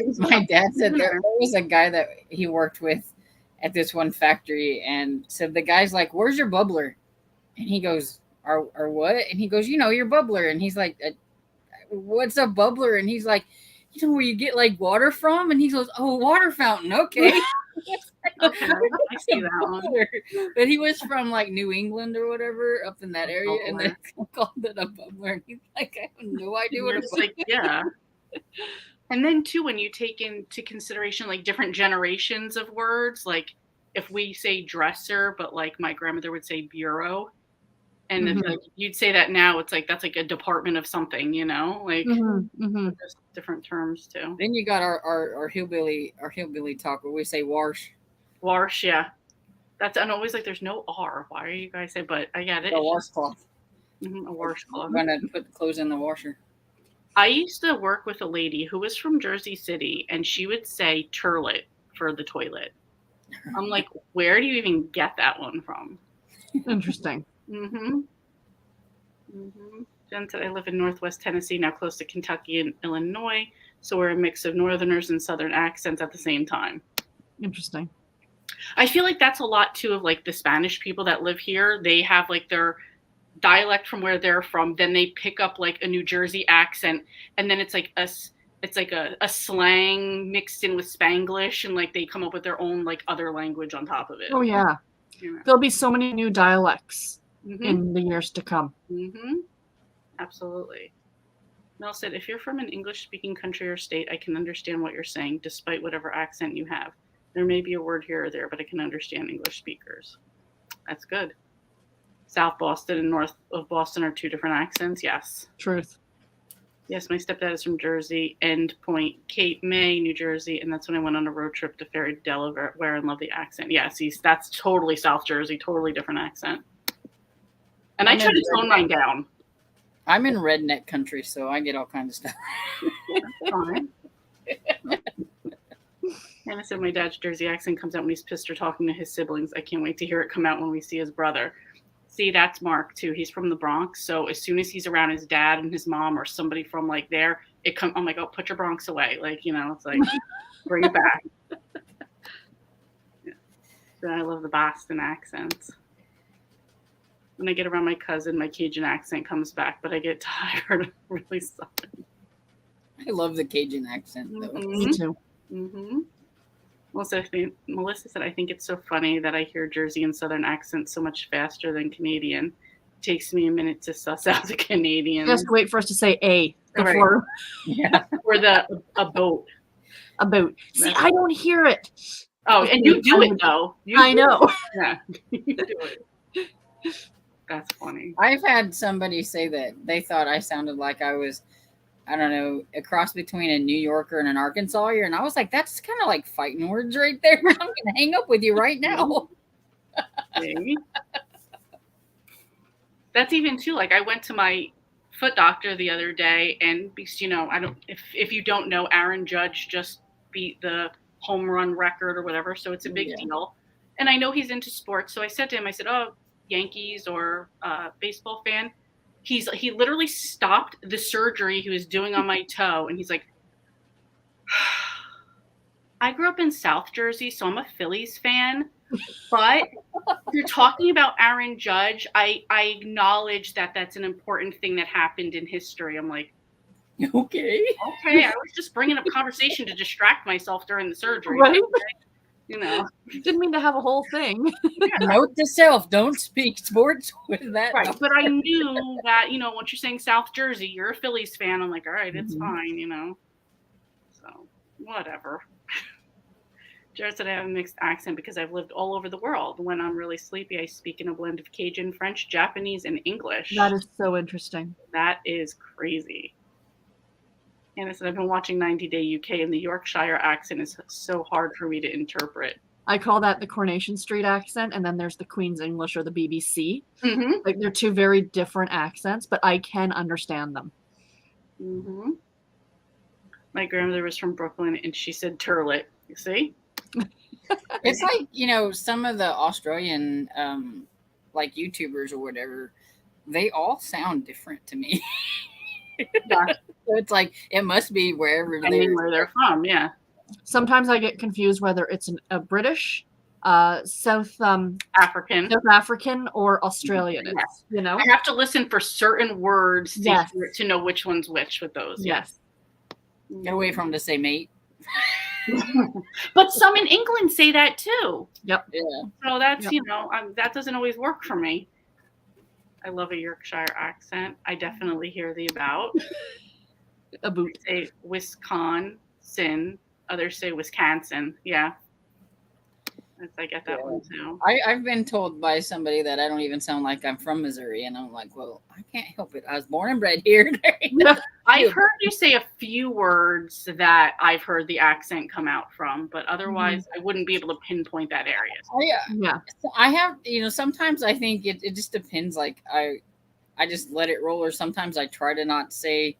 dad said there was a guy that he worked with at this one factory and said, the guy's like, where's your bubbler? And he goes, or what? And he goes, your bubbler. And he's like, what's a bubbler? And he's like, where you get like water from? And he goes, oh, water fountain. Okay. Okay, I see that one. But he was from like New England or whatever, up in that area, and they called it a bubbler. And he's like, I have no idea what it's like. Yeah. And then too, when you take into consideration like different generations of words, like if we say dresser, but like my grandmother would say bureau, And it's like you'd say that now, it's like that's like a department of something, like just different terms too. Then you got our hillbilly talk where we say wash. Wash, yeah. That's and always like there's no R. Why are you guys saying? But I get it. A washcloth. A washcloth. I'm gonna put the clothes in the washer. I used to work with a lady who was from Jersey City, and she would say "turlet" for the toilet. I'm like, where do you even get that one from? Interesting. Jen said, I live in Northwest Tennessee, now close to Kentucky and Illinois, so we're a mix of Northerners and Southern accents at the same time. Interesting. I feel like that's a lot too of like the Spanish people that live here. They have like their dialect from where they're from, then they pick up like a New Jersey accent, and then it's like a slang mixed in with Spanglish, and like they come up with their own like other language on top of it. Oh yeah. There'll be so many new dialects in the years to come. Absolutely. Mel said, if you're from an English-speaking country or state, I can understand what you're saying, despite whatever accent you have. There may be a word here or there, but I can understand English speakers. That's good. South Boston and north of Boston are two different accents. Yes. Truth. Yes, my stepdad is from Jersey, End Point, Cape May, New Jersey, and that's when I went on a road trip to Ferry, Delaware, and love the accent. Yeah, see, that's totally South Jersey, totally different accent. And I try to tone mine down. I'm in redneck country, so I get all kinds of stuff. That's fine. Hannah said my dad's Jersey accent comes out when he's pissed or talking to his siblings. I can't wait to hear it come out when we see his brother. See, that's Mark too. He's from the Bronx, so as soon as he's around his dad and his mom or somebody from like there, I'm like, oh, put your Bronx away, like it's like bring it back. Yeah. So I love the Boston accents. When I get around my cousin, my Cajun accent comes back, but I get tired of really Southern. I love the Cajun accent, though. Me too. Melissa said, I think it's so funny that I hear Jersey and Southern accents so much faster than Canadian. It takes me a minute to suss out the Canadian. You have to wait for us to say A before. Right. Or a boat. A boat. See, I don't hear it. Oh, and you do it, though. I know. Yeah, you do it. That's funny. I've had somebody say that they thought I sounded like I was, I don't know, a cross between a New Yorker and an Arkansasier. And I was like, that's kind of like fighting words right there. I'm going to hang up with you right now. That's even too, like I went to my foot doctor the other day, and because, if you don't know, Aaron Judge just beat the home run record or whatever. So it's a big deal. And I know he's into sports. So I said to him, oh, Yankees or baseball fan. He literally stopped the surgery he was doing on my toe, and he's like, I grew up in South Jersey, so I'm a Phillies fan, but if you're talking about Aaron Judge, I acknowledge that that's an important thing that happened in history. I'm like, okay, I was just bringing up conversation to distract myself during the surgery. Right? Didn't mean to have a whole thing. Note to self, don't speak sports with that. Right, but I knew that, once you're saying South Jersey, you're a Phillies fan. I'm like, all right, it's fine, So, whatever. Jared said I have a mixed accent because I've lived all over the world. When I'm really sleepy, I speak in a blend of Cajun, French, Japanese, and English. That is so interesting. That is crazy. Anna said, I've been watching 90 Day UK, and the Yorkshire accent is so hard for me to interpret. I call that the Coronation Street accent, and then there's the Queen's English or the BBC. Like they're two very different accents, but I can understand them. My grandmother was from Brooklyn, and she said turlet. You see? It's like, some of the Australian, like YouTubers or whatever, they all sound different to me. Yeah. So it's like, it must be wherever where they're from, yeah. Sometimes I get confused whether it's a British, South African, or Australian. Yes. I have to listen for certain words to know which one's which with those. Yes. Get away from them to say mate. But some in England say that too. Yep. Yeah. So that's, that doesn't always work for me. I love a Yorkshire accent. I definitely hear the about. A boot. Say Wisconsin. Others say Wisconsin. Yeah. I get that one too. I've been told by somebody that I don't even sound like I'm from Missouri, and I'm like, well, I can't help it. I was born and bred here. I've heard you say a few words that I've heard the accent come out from, but otherwise I wouldn't be able to pinpoint that area. Yeah. I have, sometimes I think it just depends. Like I just let it roll, or sometimes I try to not say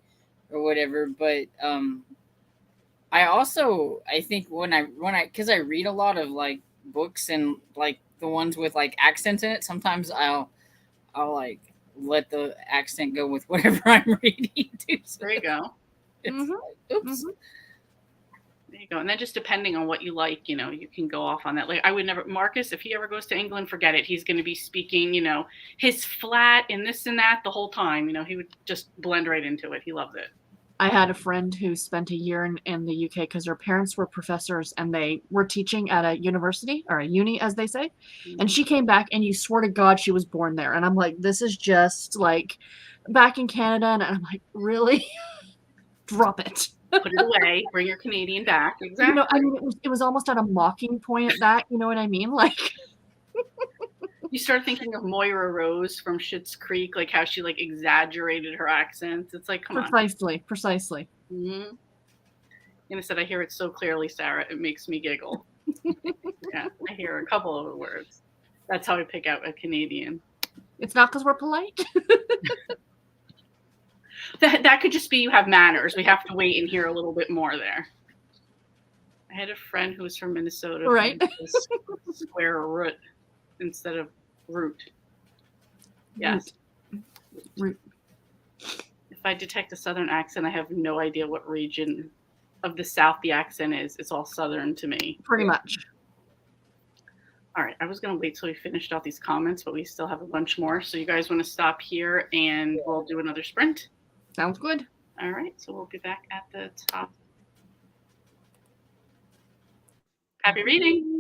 or whatever. But I think when I because I read a lot of like books and like the ones with like accents in it, sometimes I'll like let the accent go with whatever I'm reading too. So There you go. it's like, oops. There you go. And then just depending on what you like, you can go off on that. Like I would never, Marcus, if he ever goes to England, forget it. He's going to be speaking, his flat and this and that the whole time. He would just blend right into it. He loves it. I had a friend who spent a year in the UK because her parents were professors and they were teaching at a university, or a uni, as they say. And she came back and you swear to God she was born there. And I'm like, this is just like back in Canada. And I'm like, really? Drop it. Put it away. Bring your Canadian back. Exactly. I mean, it was almost at a mocking point at that. You know what I mean? Like, you start thinking of Moira Rose from Schitt's Creek, like how she like exaggerated her accents. It's like, come on. Precisely. Mm-hmm. And I said, I hear it so clearly, Sarah. It makes me giggle. Yeah, I hear a couple of the words. That's how I pick out a Canadian. It's not because we're polite. That could just be you have manners. We have to wait and hear a little bit more there. I had a friend who was from Minnesota. Right. Square root instead of root. Yes. Root. If I detect a Southern accent, I have no idea what region of the South the accent is. It's all Southern to me. Pretty much. All right. I was going to wait till we finished out these comments, but we still have a bunch more. So you guys want to stop here and we'll do another sprint? Sounds good. All right. So we'll be back at the top. Happy reading.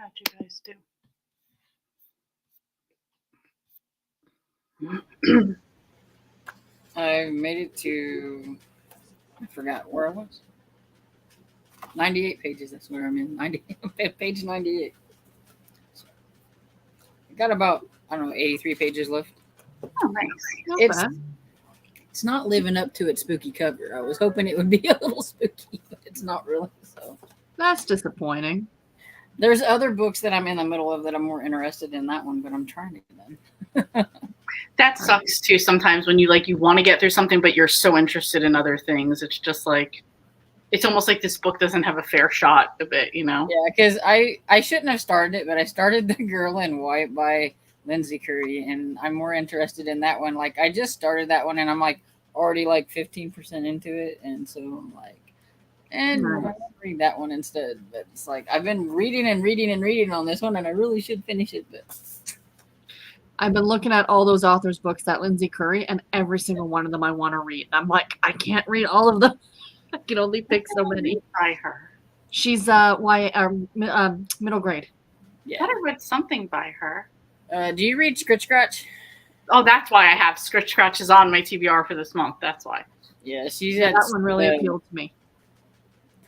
How'd you guys do? I made it to, I forgot where I was. 98 pages, that's where I'm in. Page 98. So I got about, I don't know, 83 pages left. Oh, nice. Not It's bad. it's not living up to its spooky cover. I was hoping it would be a little spooky, but it's not really. So That's disappointing. there's other books that I'm in the middle of that I'm more interested in that one, but I'm trying to get done. That sucks too sometimes when you want to get through something, but you're so interested in other things. It's just like, it's almost like this book doesn't have a fair shot of it, you know? Yeah, because I shouldn't have started it, but I started The Girl in White by Lindsay Curry, and I'm more interested in that one. Like, I just started that one, and I'm like already like 15% into it, and so I'm like, and Nice. I'll read that one instead. But it's like I've been reading and reading and reading on this one, and I really should finish it, but I've been looking at all those authors' books that Lindsay Curry, and every single one of them I want to read. I'm like, I can't read all of them. I can only pick so many. By her. She's middle grade. I yeah. thought I read something by her. Do you read Scritch Scratch? Oh, that's why I have Scritch Scratches on my TBR for this month. That's why. Yeah, she's Yeah, at that one really the appealed to me.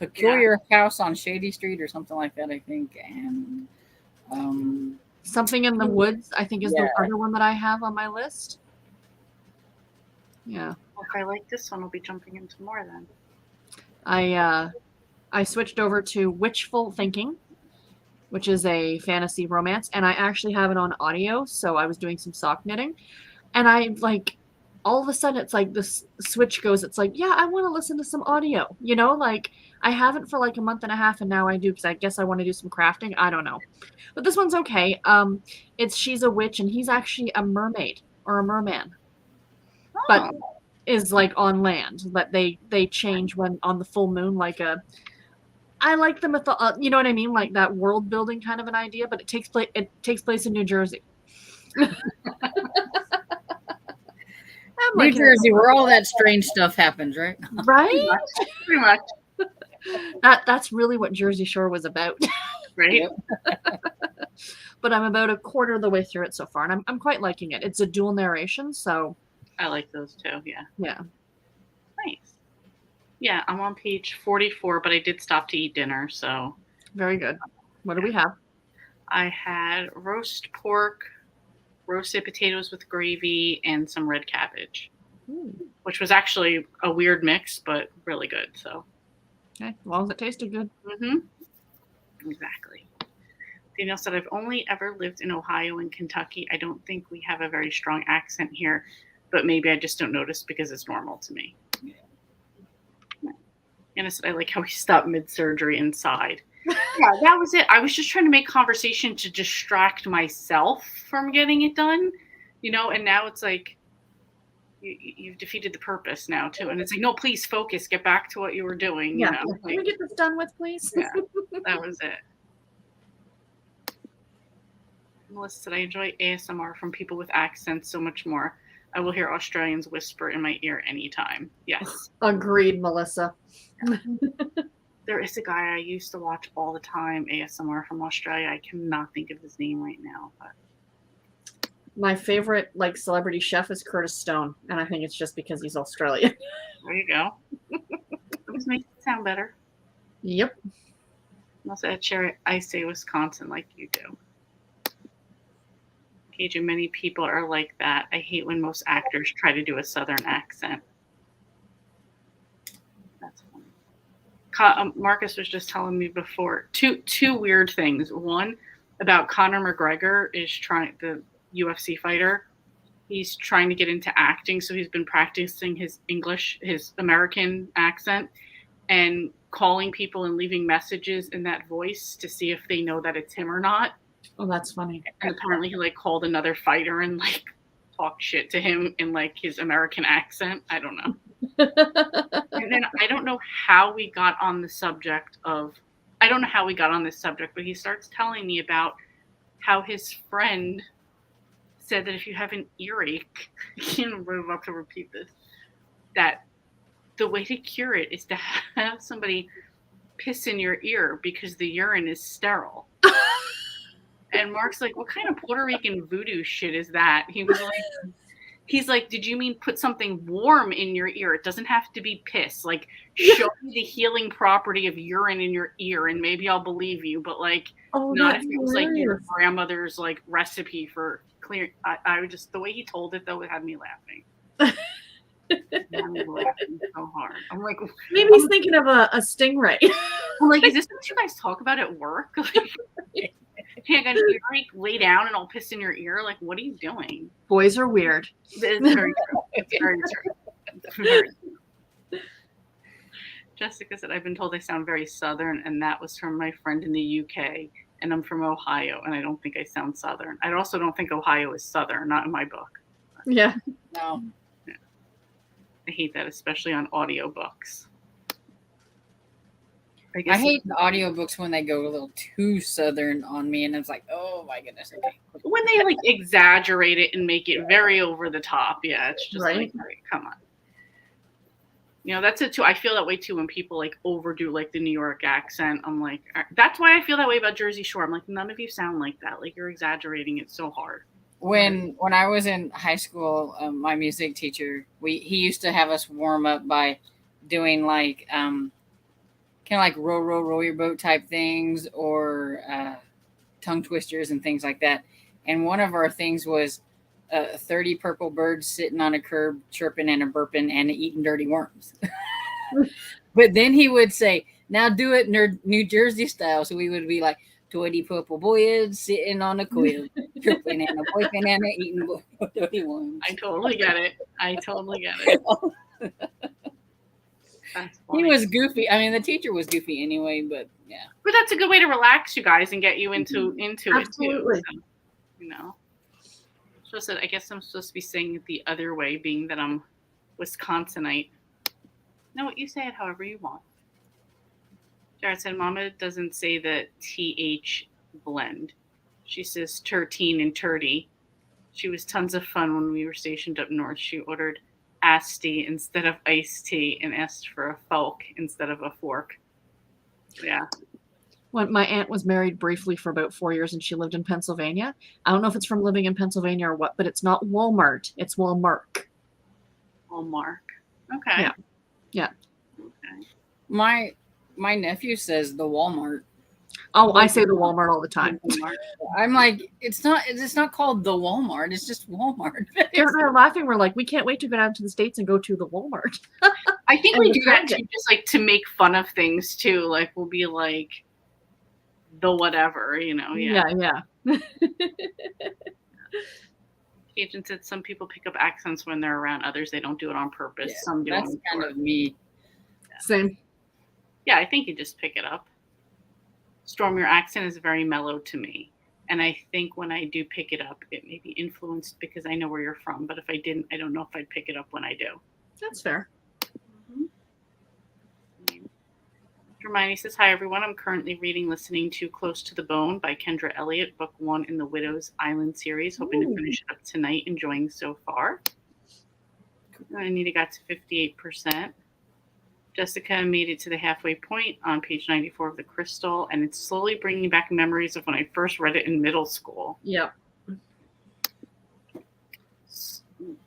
Peculiar House on Shady Street or something like that, I think. And Something in the Woods, I think, is Yeah. the other one that I have on my list. Yeah. Well, if I like this one, I'll be jumping into more then. I switched over to Witchful Thinking, which is a fantasy romance, and I actually have it on audio, so I was doing some sock knitting, and I like all of a sudden it's like this switch goes, it's like, yeah, I want to listen to some audio, you know, like I haven't for like a month and a half, and now I do because I guess I want to do some crafting. I don't know, but this one's okay. She's a witch, and he's actually a mermaid or a merman, but is like on land. But they change when on the full moon, like a. I like the you know what I mean, like that world building kind of an idea, but it takes place in New Jersey. New Jersey, where all that strange stuff happens, right? Right? Pretty much. That's really what Jersey Shore was about. Right? Yep. But I'm about a quarter of the way through it so far, and I'm quite liking it. It's a dual narration, so I like those too, yeah. yeah. Nice. Yeah, I'm on page 44, but I did stop to eat dinner, so. Very good. What do we have? I had roast pork, roasted potatoes with gravy, and some red cabbage, which was actually a weird mix, but really good, so. Okay, as long as it tasted good. Mm-hmm. Exactly. Danielle said, I've only ever lived in Ohio and Kentucky. I don't think we have a very strong accent here, but maybe I just don't notice because it's normal to me. Yeah. Anna said, I like how he stopped mid-surgery and sighed. Yeah, that was it. I was just trying to make conversation to distract myself from getting it done, you know, and now it's like, you've defeated the purpose now too. And it's like, no, please focus, get back to what you were doing. Yeah. You know, Can we get this done with, please? Yeah, that was it. Melissa said, I enjoy ASMR from people with accents so much more. I will hear Australians whisper in my ear anytime. Yes. Agreed, Melissa. There is a guy I used to watch all the time, ASMR from Australia. I cannot think of his name right now, but My favorite like celebrity chef is Curtis Stone, and I think it's just because he's Australian. there you go. It just makes it sound better. Yep. Also, at Cherry, I say Wisconsin like you do. Cajun, many people are like that. I hate when most actors try to do a Southern accent. That's funny. Marcus was just telling me before two weird things. One about Conor McGregor is the UFC fighter. He's trying to get into acting, so he's been practicing his English, his American accent, and calling people and leaving messages in that voice to see if they know that it's him or not. Oh, that's funny. And apparently he like called another fighter and like talked shit to him in like his American accent. I don't know. And then I don't know how we got on the subject of, but he starts telling me about how his friend said that if you have an earache, I can't remember how to repeat this, that the way to cure it is to have somebody piss in your ear because the urine is sterile. And Mark's like, what kind of Puerto Rican voodoo shit is that? He's like, did you mean put something warm in your ear? It doesn't have to be piss. Like, show me the healing property of urine in your ear, and maybe I'll believe you. But like, not if it was like your grandmother's like recipe for clear. I would just, the way he told it though, it had me laughing. Laughing so hard. I'm like, maybe he's thinking of a stingray. I'm like, is this what you guys talk about at work? Like, hey, I got an earache, lay down and I'll piss in your ear. Like, what are you doing? Boys are weird. It's very true. It's very true. It's very true. Jessica said, I've been told I sound very Southern, and that was from my friend in the UK. And I'm from Ohio, and I don't think I sound Southern. I also don't think Ohio is Southern, not in my book. Yeah. No. Yeah. I hate that, especially on audiobooks. I hate the audiobooks when they go a little too Southern on me, and it's like, oh my goodness. Okay. When they like exaggerate it and make it very over the top. Yeah, it's just like, all right, come on. You know, that's it too. I feel that way too when people like overdo like the New York accent. I'm like, that's why I feel that way about Jersey Shore. I'm like, none of you sound like that. Like, you're exaggerating it so hard. When I was in high school, my music teacher, he used to have us warm up by doing like kind of like row your boat type things, or tongue twisters and things like that. And one of our things was 30 purple birds sitting on a curb chirping and a burping and eating dirty worms. But then he would say, now do it New Jersey style. So we would be like, 20 purple boys sitting on a quill, chirping and a boyfriend and eating dirty worms. I totally get it. He was goofy. I mean, the teacher was goofy anyway, but yeah. But that's a good way to relax you guys and get you into it too. So, you know. So I said, I guess I'm supposed to be saying it the other way, being that I'm Wisconsinite. No, you say it however you want. Jared said, Mama doesn't say the TH blend. She says 13 and 30. She was tons of fun when we were stationed up north. She ordered asti instead of iced tea and asked for a fork instead of a fork. Yeah. When my aunt was married briefly for about 4 years and she lived in Pennsylvania. I don't know if it's from living in Pennsylvania or what, but it's not Walmart. It's Walmart. Walmart. Okay. Yeah. Okay. My nephew says the Walmart. Oh, I say the Walmart all the time. I'm like, it's not called the Walmart. It's just Walmart. Garrett and I are laughing. We're like, we can't wait to go down to the States and go to the Walmart. I think we do that too, just like to make fun of things too. Like, we'll be like the whatever, you know. Yeah. Agent said some people pick up accents when they're around others. They don't do it on purpose. Yeah, Some do. That's kind of me. Same. Yeah, I think you just pick it up. Storm, your accent is very mellow to me. And I think when I do pick it up, it may be influenced because I know where you're from. But if I didn't, I don't know if I'd pick it up when I do. That's fair. Hermione says, hi, everyone. I'm currently listening to Close to the Bone by Kendra Elliott, book 1 in the Widow's Island series. Hoping to finish it up tonight. Enjoying so far. Anita got to 58%. Jessica made it to the halfway point on page 94 of The Crystal, and it's slowly bringing back memories of when I first read it in middle school. Yep.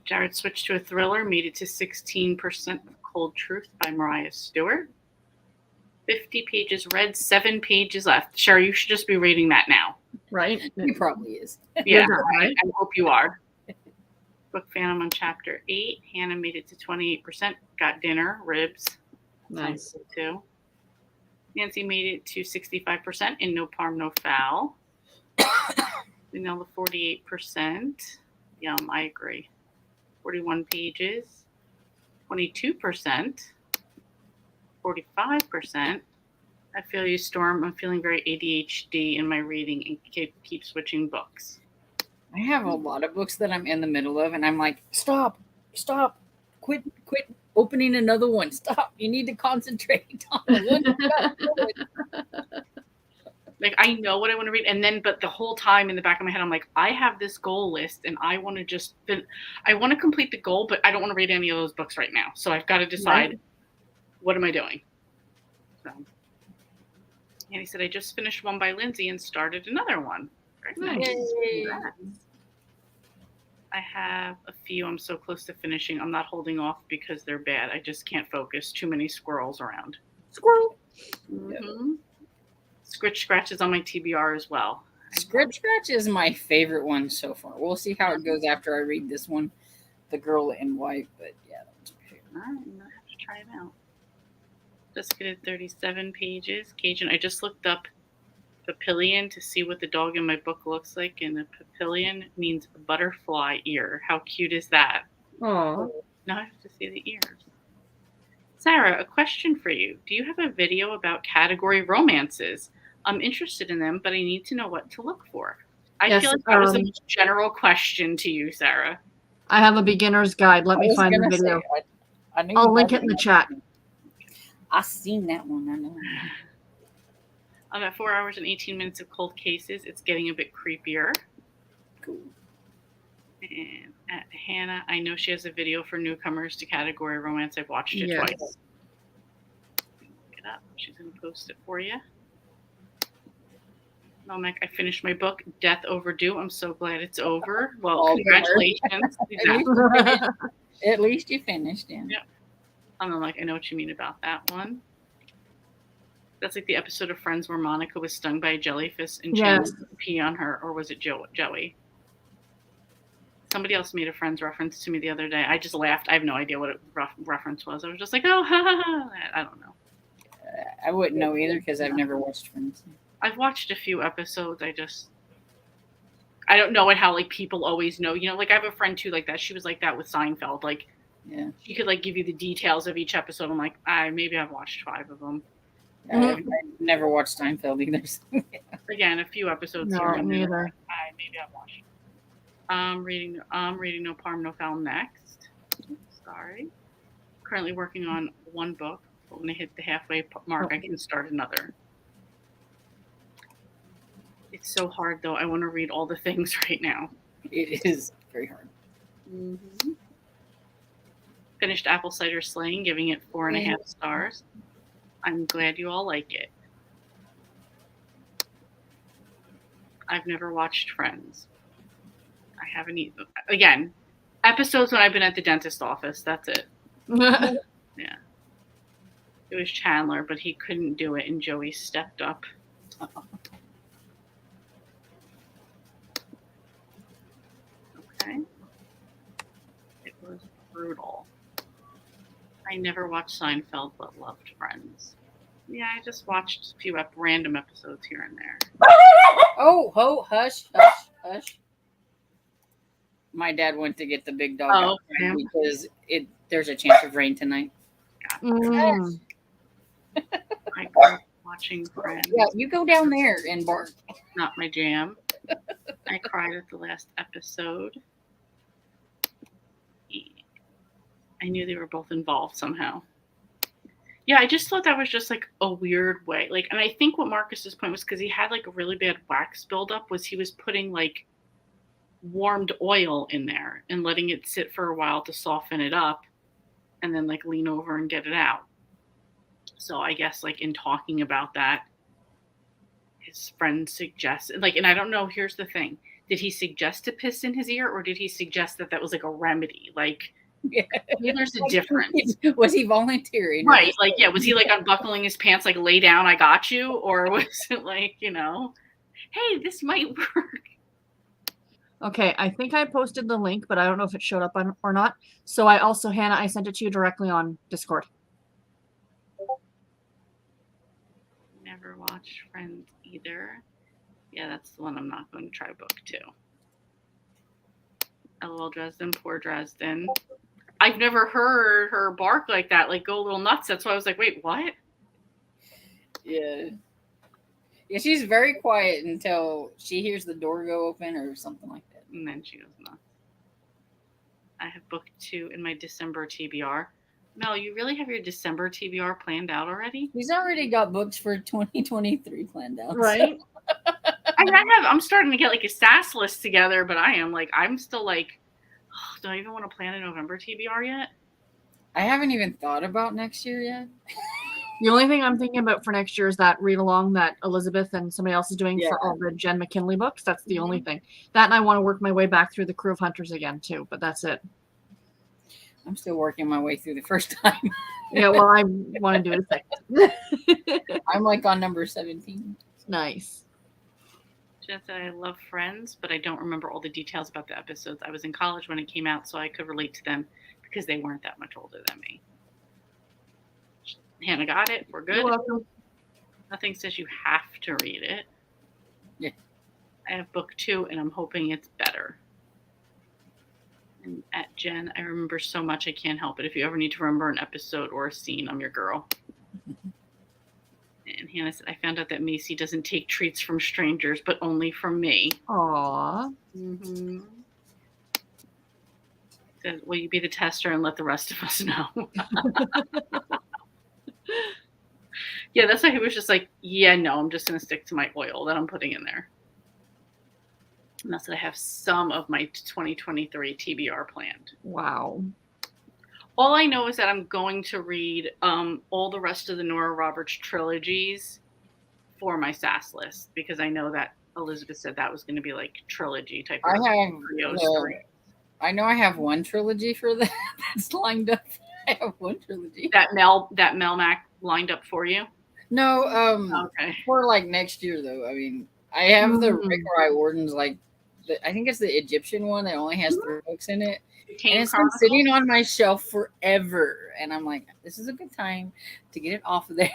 Jared switched to a thriller, made it to 16% of Cold Truth by Mariah Stewart. 50 pages read, 7 pages left. Sherry, you should just be reading that now. Right? He probably is. Yeah, I hope you are. Book Phantom on chapter 8. Hannah made it to 28%. Got dinner, ribs. Nice. Too. Nancy made it to 65% in No Parm, No Foul. We know the 48%. Yum, I agree. 41 pages. 22%. 45%. I feel you, Storm. I'm feeling very ADHD in my reading and keep switching books. I have a lot of books that I'm in the middle of, and I'm like, stop, quit opening another one. Stop. You need to concentrate on one. Like, I know what I want to read, but the whole time in the back of my head, I'm like, I have this goal list, and I want to complete the goal, but I don't want to read any of those books right now. So I've got to decide, what am I doing? So, and he said, I just finished one by Lindsay and started another one. Very Nice. Yay. Congrats. I have a few I'm so close to finishing. I'm not holding off because they're bad. I just can't focus. Too many squirrels around. Squirrel. Mm-hmm. Scritch Scratch is on my TBR as well. Scritch Scratch is my favorite one so far. We'll see how it goes after I read this one, The Girl in White. But yeah, that's my favorite. All right, I'm gonna have to try it out. Just get 37 pages. Cajun. I just looked up papillion to see what the dog in my book looks like, and a papillion means butterfly ear. How cute is that? Aw. Now I have to see the ears. Sarah, a question for you. Do you have a video about category romances? I'm interested in them, but I need to know what to look for. I Yes, feel like that was a general question to you, Sarah. I have a beginner's guide. Let me find the video. I'll link it in the chat. I seen that one. I know. I'm at 4 hours and 18 minutes of cold cases. It's getting a bit creepier. Cool. And at Hannah, I know she has a video for newcomers to category romance. I've watched it Yes. twice. Look it up. She's going to post it for you. Melmac, I finished my book, Death Overdue. I'm so glad it's over. Well, Oh, congratulations. Exactly. At least you finished, yeah. Yep. I'm like, I know what you mean about that one. That's like the episode of Friends where Monica was stung by a jellyfish and Yes. Chandler pee on her, or was it Joey? Somebody else made a Friends reference to me the other day. I just laughed. I have no idea what a reference was. I was just like, oh, ha, ha, ha. I don't know. I wouldn't know either because I've never watched Friends. I've watched a few episodes. I don't know how like people always know. You know, like I have a friend too like that. She was like that with Seinfeld. Like, Yeah. she could like give you the details of each episode. I'm like, maybe I've watched 5 of them. I've never watched Seinfeld either. So. Again, a few episodes No, here and there. neither. Maybe I've watched. Reading No Parm No Foul next. Sorry. Currently working on one book, but when I hit the halfway mark, I can start another. It's so hard though. I want to read all the things right now. It is very hard. Mm-hmm. Finished Apple Cider Slaying, giving it 4.5 stars. I'm glad you all like it. I've never watched Friends. I haven't either. Again, episodes when I've been at the dentist office. That's it. Yeah. It was Chandler, but he couldn't do it, and Joey stepped up. Okay. It was brutal. I never watched Seinfeld, but loved Friends. Yeah, I just watched a few random episodes here and there. Oh, hush, hush, hush. My dad went to get the big dog out because there's a chance of rain tonight. Mm. I grew up watching Friends. Yeah, you go down there and bark. Not my jam. I cried at the last episode. I knew they were both involved somehow. Yeah, I just thought that was just like a weird way. Like, and I think what Marcus's point was because he had like a really bad wax buildup was he was putting like warmed oil in there and letting it sit for a while to soften it up and then like lean over and get it out. So I guess like in talking about that, his friend suggested like, and I don't know, here's the thing. Did he suggest to piss in his ear or did he suggest that was like a remedy? Like, there's a difference. Was he volunteering? Right. Like, yeah, was he like unbuckling his pants, like lay down, I got you? Or was it like, hey, this might work? Okay, I think I posted the link, but I don't know if it showed up or not. So Hannah, I sent it to you directly on Discord. Never watched Friends either. Yeah, that's the one I'm not going to try book 2. LOL Dresden, poor Dresden. I've never heard her bark like that, like go a little nuts. That's why I was like, wait, what? Yeah. Yeah, she's very quiet until she hears the door go open or something like that. And then she goes nuts. I have book 2 in my December TBR. Mel, you really have your December TBR planned out already? He's already got books for 2023 planned out. Right? So. I'm starting to get like a SAS list together, but I'm still like, do I even want to plan a November TBR yet? I haven't even thought about next year yet. The only thing I'm thinking about for next year is that read along that Elizabeth and somebody else is doing for all the Jen McKinley books. That's the only thing. That, and I want to work my way back through the Crew of Hunters again too, but that's it. I'm still working my way through the first time. Yeah, well, I want to do it a second. I'm like on number 17. Nice. Jen said, I love Friends, but I don't remember all the details about the episodes. I was in college when it came out, so I could relate to them because they weren't that much older than me. Hannah got it. We're good. You're welcome. Nothing says you have to read it. Yeah. I have book 2, and I'm hoping it's better. And at Jen, I remember so much I can't help it. If you ever need to remember an episode or a scene, I'm your girl. And Hannah said, I found out that Macy doesn't take treats from strangers, but only from me. Aww. Mm-hmm. Said, will you be the tester and let the rest of us know? Yeah, that's why he was just like, yeah, no, I'm just going to stick to my oil that I'm putting in there. And that's what I have some of my 2023 TBR planned. Wow. All I know is that I'm going to read all the rest of the Nora Roberts trilogies for my SAS list because I know that Elizabeth said that was going to be like trilogy type of story. I know I have one trilogy for that that's lined up. I have one trilogy. That Mel Mac lined up for you? No, okay. For like next year though. I mean, I have the Rick Riordan's like I think it's the Egyptian one that only has 3 books in it. And it's been sitting on my shelf forever. And I'm like, this is a good time to get it off of there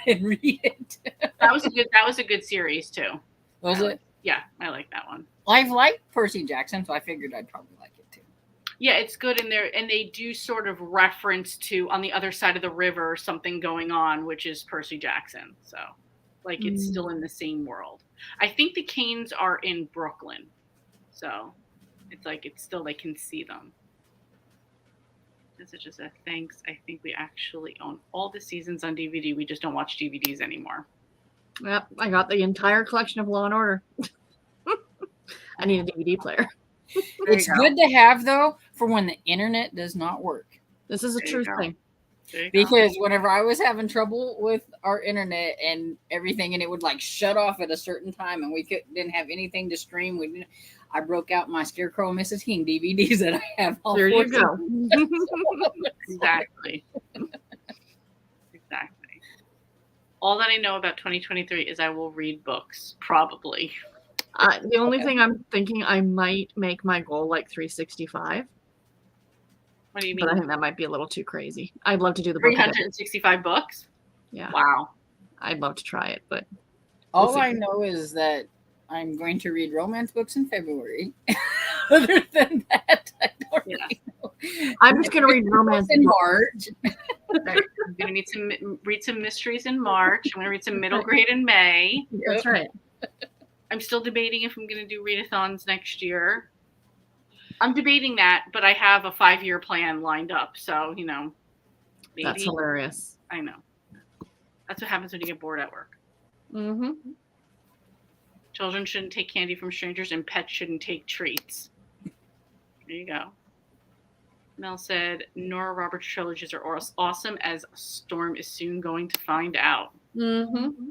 and read it. That was a good series too. Was it? Yeah, I like that one. I've liked Percy Jackson, so I figured I'd probably like it too. Yeah, it's good in there, and they do sort of reference to on the other side of the river something going on, which is Percy Jackson. So, like, it's still in the same world. I think the Canes are in Brooklyn, so it's like it's still they can see them. This is just a thanks. I think we actually own all the seasons on DVD. We just don't watch DVDs anymore. Yep, I got the entire collection of Law and Order. I need a DVD player. It's good to have, though, for when the internet does not work. This is a true thing. Because whenever I was having trouble with our internet and everything, and it would like shut off at a certain time, and we didn't have anything to stream, I broke out my Scarecrow and Mrs. King DVDs that I have. All there you go. Exactly. Exactly. All that I know about 2023 is I will read books, probably. The only thing I'm thinking, I might make my goal like 365. What do you mean? But I think that might be a little too crazy. I'd love to do the book. 365 books? Yeah. Wow. I'd love to try it, but all I know is that I'm going to read romance books in February. Other than that, I don't really know. I'm just going to read romance in March. Right. I'm going to read some mysteries in March. I'm going to read some middle grade in May. That's right. I'm still debating if I'm going to do readathons next year. I'm debating that, but I have a 5-year plan lined up. So, maybe. That's hilarious. I know. That's what happens when you get bored at work. Mm-hmm. Children shouldn't take candy from strangers, and pets shouldn't take treats. There you go. Mel said, Nora Roberts trilogies are awesome, as Storm is soon going to find out. Mm-hmm.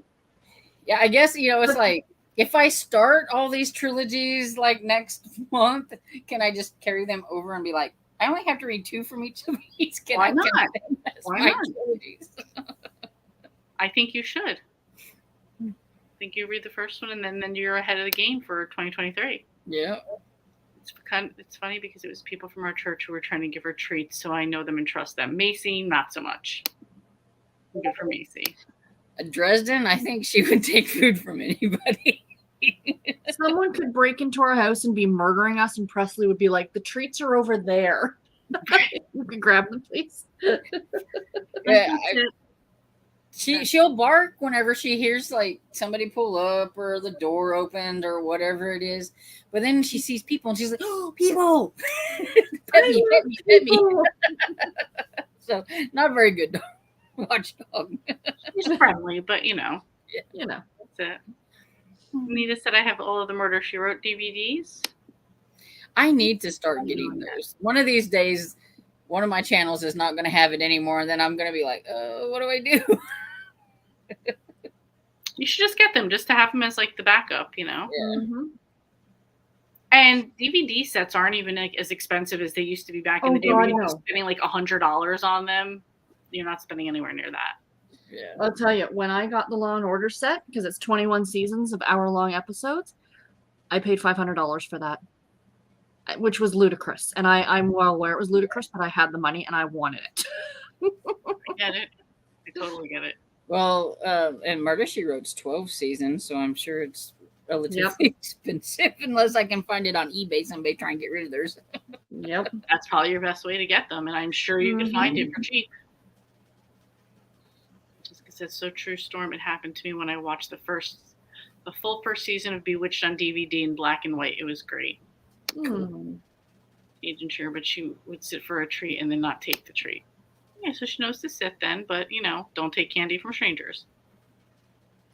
Yeah, I guess, it's like, if I start all these trilogies like next month, can I just carry them over and be like, I only have to read 2 from each of these? Why not? Why not? Trilogies? I think you should. I think you read the first one, and then you're ahead of the game for 2023. Yeah. It's funny because it was people from our church who were trying to give her treats, so I know them and trust them. Macy, not so much. Good for Macy. Dresden, I think she would take food from anybody. Someone could break into our house and be murdering us, and Presley would be like, the treats are over there. You can grab them, please. Yeah, she'll bark whenever she hears like somebody pull up or the door opened or whatever it is. But then she sees people and she's like, oh, people. Pet me. So not very good dog. Watchdog. She's friendly, but Yeah. That's it. Nita said I have all of the Murder, She Wrote DVDs. I need to start getting those. One of these days, one of my channels is not going to have it anymore, and then I'm going to be like, what do I do? You should just get them just to have them as like the backup, Yeah. Mhm. And DVD sets aren't even like as expensive as they used to be back in the day. When God, you're no. spending like $100 on them, you're not spending anywhere near that. Yeah. I'll tell you, when I got the Law and Order set, because it's 21 seasons of hour-long episodes, I paid $500 for that, which was ludicrous. And I'm well aware it was ludicrous, but I had the money and I wanted it. I get it. I totally get it. Well, and Murder, She Wrote's 12 seasons, so I'm sure it's relatively expensive unless I can find it on eBay. Somebody try and get rid of theirs. Yep. That's probably your best way to get them, and I'm sure you can find it for cheap. Just because it's so true, Storm. It happened to me when I watched the full first season of Bewitched on DVD in black and white. It was great. Agent sure, but she would sit for a treat and then not take the treat. Yeah, so she knows to sit then, but don't take candy from strangers.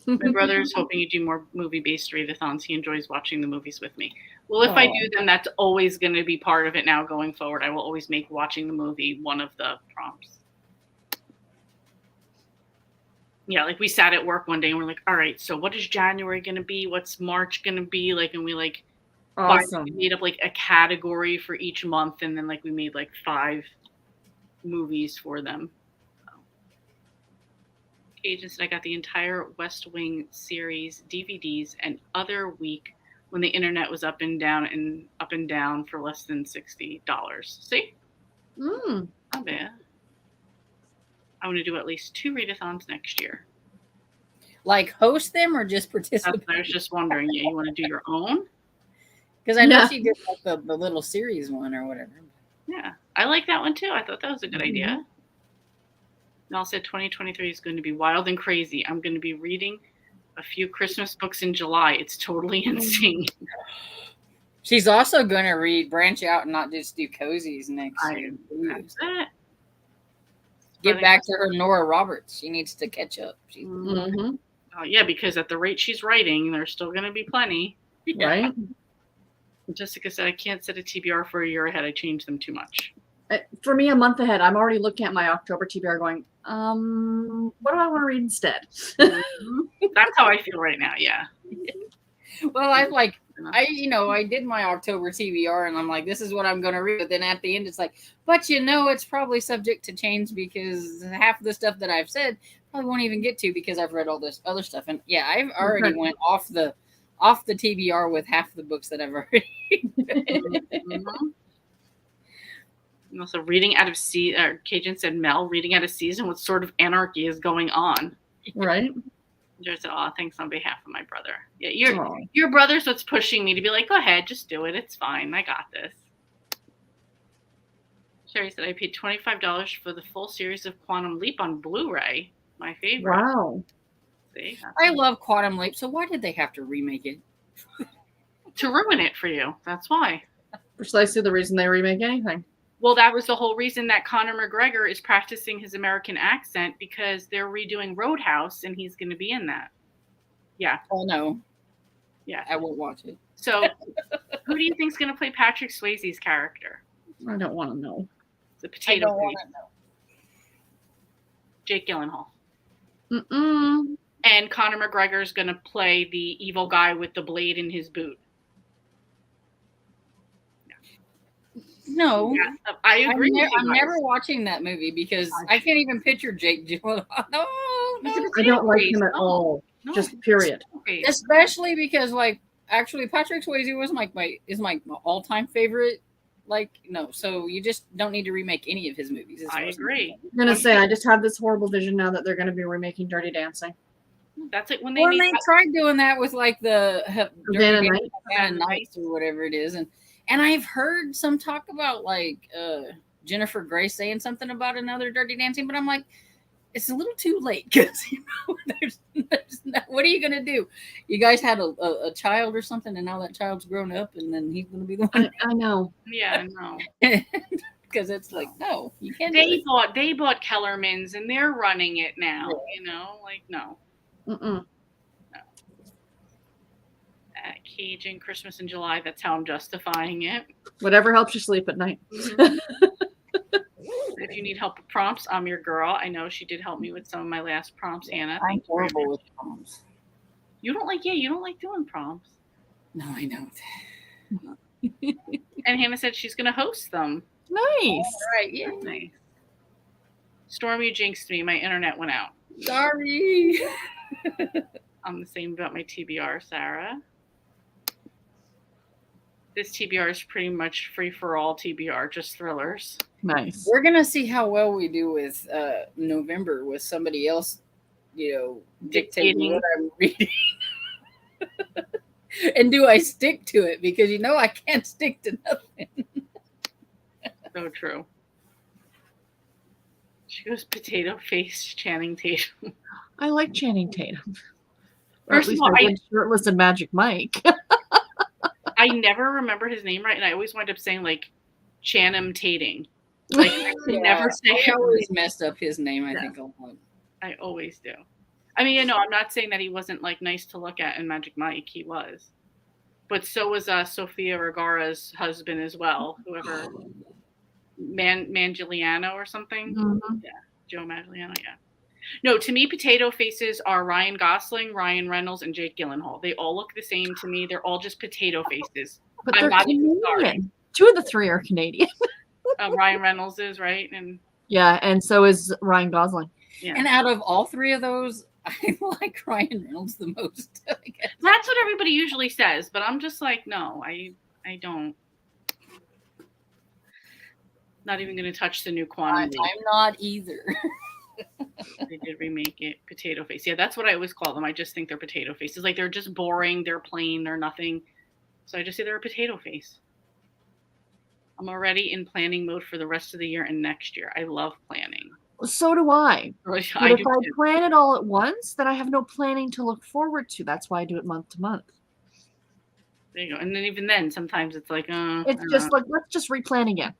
My brother is hoping you do more movie-based readathons. He enjoys watching the movies with me. Well, if I do, then that's always going to be part of it now going forward. I will always make watching the movie one of the prompts. Yeah, like we sat at work one day and we're like, all right, so what is January going to be? What's March going to be? Like, and we like Awesome. we made up like a category for each month, and then like we made like 5 movies for them. Agents, and I got the entire West Wing series DVDs and other week when the internet was up and down for less than $60. See? Mm. Not bad. I want to do at least 2 readathons next year. Like host them or just participate? I was just wondering. Yeah, you want to do your own? Because I know Yeah. she did like the little series one or whatever. Yeah, I like that one too. I thought that was a good idea. Mel said 2023 is going to be wild and crazy. I'm going to be reading a few Christmas books in July. It's totally insane. She's also going to branch out and not just do cozies next year. That's it. Get back to her Nora Roberts. She needs to catch up. Mm-hmm. Yeah, because at the rate she's writing, there's still going to be plenty. Right? Jessica said, I can't set a TBR for a year ahead. I change them too much. For me, a month ahead, I'm already looking at my October TBR going, what do I want to read instead? That's how I feel right now, yeah. Well, I did my October TBR and I'm like, this is what I'm going to read. But then at the end, it's like, but it's probably subject to change because half of the stuff that I've said probably won't even get to because I've read all this other stuff. And yeah, I've already went off the TBR with half the books that I've already read. And also reading out of Cajun said, Mel, reading out of season, what sort of anarchy is going on? Right? Jared said, thanks on behalf of my brother. Yeah, your brother's what's pushing me to be like, go ahead, just do it. It's fine. I got this. Sherry said, I paid $25 for the full series of Quantum Leap on Blu-ray. My favorite. Wow. See? I love Quantum Leap, so why did they have to remake it? To ruin it for you. That's why. Precisely the reason they remake anything. Well, that was the whole reason that Conor McGregor is practicing his American accent because they're redoing Roadhouse and he's going to be in that. Yeah. Oh, no. Yeah. I won't watch it. So who do you think is going to play Patrick Swayze's character? I don't want to know. The potato I don't want face. to know. Jake Gyllenhaal. Mm-mm. And Conor McGregor is going to play the evil guy with the blade in his boot. No. Yeah, I agree with you I'm never watching that movie because I can't even picture Jake Gyllenhaal. No. I don't like him at all. No, Just period. Especially because, actually, Patrick Swayze was my all-time favorite. So you just don't need to remake any of his movies. I agree. I'm going to say, I just have this horrible vision now that they're going to be remaking Dirty Dancing. That's it. When they tried doing that with the Havana Nights or whatever it is, and I've heard some talk about Jennifer Grey saying something about another Dirty Dancing, but I'm like, it's a little too late because there's what are you gonna do? You guys had a child or something, and now that child's grown up, and then he's gonna be the one. I know. Yeah, I know. Because it's like, no, you can't. They bought Kellerman's and they're running it now. Yeah. No. Mm-mm. Cajun Christmas in July. That's how I'm justifying it. Whatever helps you sleep at night. If If you need help with prompts, I'm your girl. I know she did help me with some of my last prompts, Hannah. I'm horrible with prompts. You don't like doing prompts. No, I know. And Hannah said she's going to host them. Nice. All right, yeah. Nice. Storm, you jinxed me. My internet went out. Sorry. I'm the same about my TBR, Sarah. This TBR is pretty much free for all TBR, just thrillers. Nice. We're gonna see how well we do with November with somebody else, dictating what I'm reading. And do I stick to it? Because I can't stick to nothing. So true. She goes potato face Channing Tatum. I like Channing Tatum. First of all, I shirtless and Magic Mike. I never remember his name right, and I always wind up saying like Channing Tating. Like I could never say. I always messed up his name. I think a lot. I always do. I mean, I'm not saying that he wasn't like nice to look at in Magic Mike. He was, but so was Sofia Vergara's husband as well. Whoever, Mangiuliano or something. Mm-hmm. Yeah, Joe Mangiuliano. Yeah. No, to me, potato faces are Ryan Gosling, Ryan Reynolds, and Jake Gyllenhaal. They all look the same to me. They're all just potato faces. But they're Canadian. 2 of the 3 are Canadian. Ryan Reynolds is, right? And yeah, and so is Ryan Gosling. Yeah. And out of all 3 of those, I like Ryan Reynolds the most. I guess. That's what everybody usually says, but I'm just like, no, I don't. Not even going to touch the new Quantum Leap. I'm not either. They did remake it. Potato face. Yeah, that's what I always call them. I just think they're potato faces. Like they're just boring. They're plain. They're nothing. So I just say they're a potato face. I'm already in planning mode for the rest of the year and next year. I love planning. So do I. But if I plan it all at once, then I have no planning to look forward to. That's why I do it month to month. There you go. And then even then, sometimes it's like, it's just like, let's just replan again.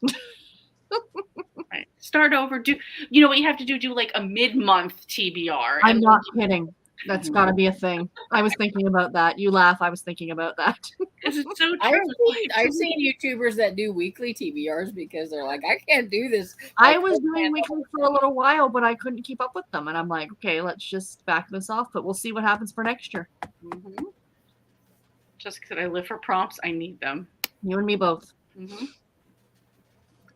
Right. Start over. Do you know what you have to do? Do like a mid-month TBR. I'm not kidding. That's got to be a thing. I was thinking about that. You laugh. I was thinking about that. Because it's so true. I've seen YouTubers that do weekly TBRs because they're like, I can't do this. I was doing weekly for a little while, but I couldn't keep up with them. And I'm like, okay, let's just back this off. But we'll see what happens for next year. Mm-hmm. Just because I live for prompts, I need them. You and me both. Mm-hmm.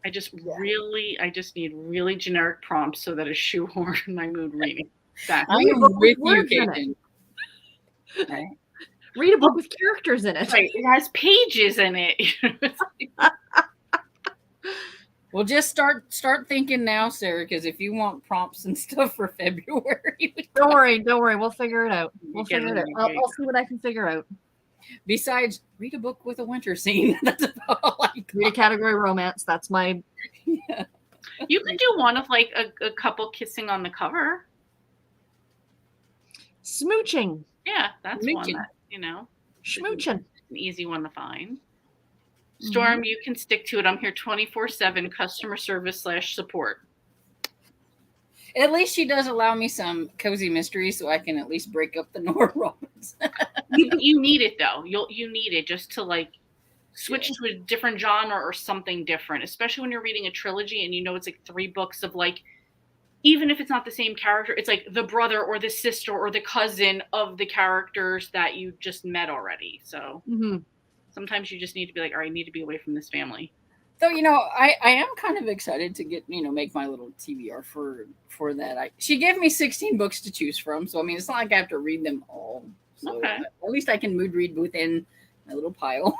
I just need really generic prompts so that it's shoehorned in my mood reading. I'm with you, Caitlin. Right. Read a book with characters in it. Right. It has pages in it. Well, just start thinking now, Sarah, because if you want prompts and stuff for February. Don't worry. We'll figure it out. I'll see what I can figure out. Besides, read a book with a winter scene. That's about all I got. Read a category romance. That's my. Yeah. You could do one of like a couple kissing on the cover. Smooching. Yeah, that's one that, Schmooching. An easy one to find. Storm, you can stick to it. I'm here 24/7 customer service /support. At least she does allow me some cozy mystery so I can at least break up the Nora Roberts. You need it though. You need it just to like switch to a different genre or something different, especially when you're reading a trilogy and it's like 3 books of like, even if it's not the same character, it's like the brother or the sister or the cousin of the characters that you just met already. So sometimes you just need to be like, all right, I need to be away from this family. So, I am kind of excited to get, make my little TBR for that. She gave me 16 books to choose from. So, I mean, it's not like I have to read them all. So okay. At least I can mood read within my little pile.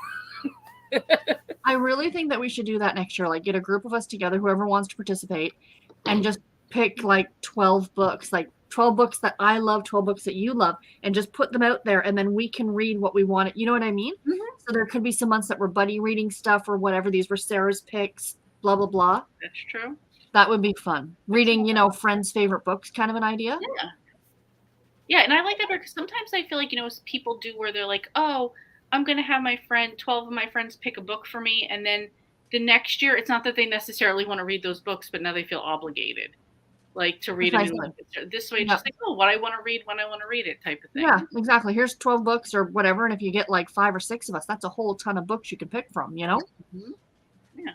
I really think that we should do that next year. Like get a group of us together, whoever wants to participate, and just pick like 12 books, like 12 books that I love, 12 books that you love, and just put them out there. And then we can read what we want. You know what I mean? Mm-hmm. So there could be some months that were buddy reading stuff or whatever. These were Sarah's picks, blah, blah, blah. That's true. That would be fun. Reading, friends' favorite books kind of an idea. Yeah. Yeah. And I like that because sometimes I feel like, people do where they're like, oh, I'm going to have 12 of my friends pick a book for me. And then the next year, it's not that they necessarily want to read those books, but now they feel obligated. Like to read it this way, just like, oh, what I want to read when I want to read it type of thing. Yeah, exactly. Here's 12 books or whatever. And if you get like 5 or 6 of us, that's a whole ton of books you can pick from, Mm-hmm. Yeah.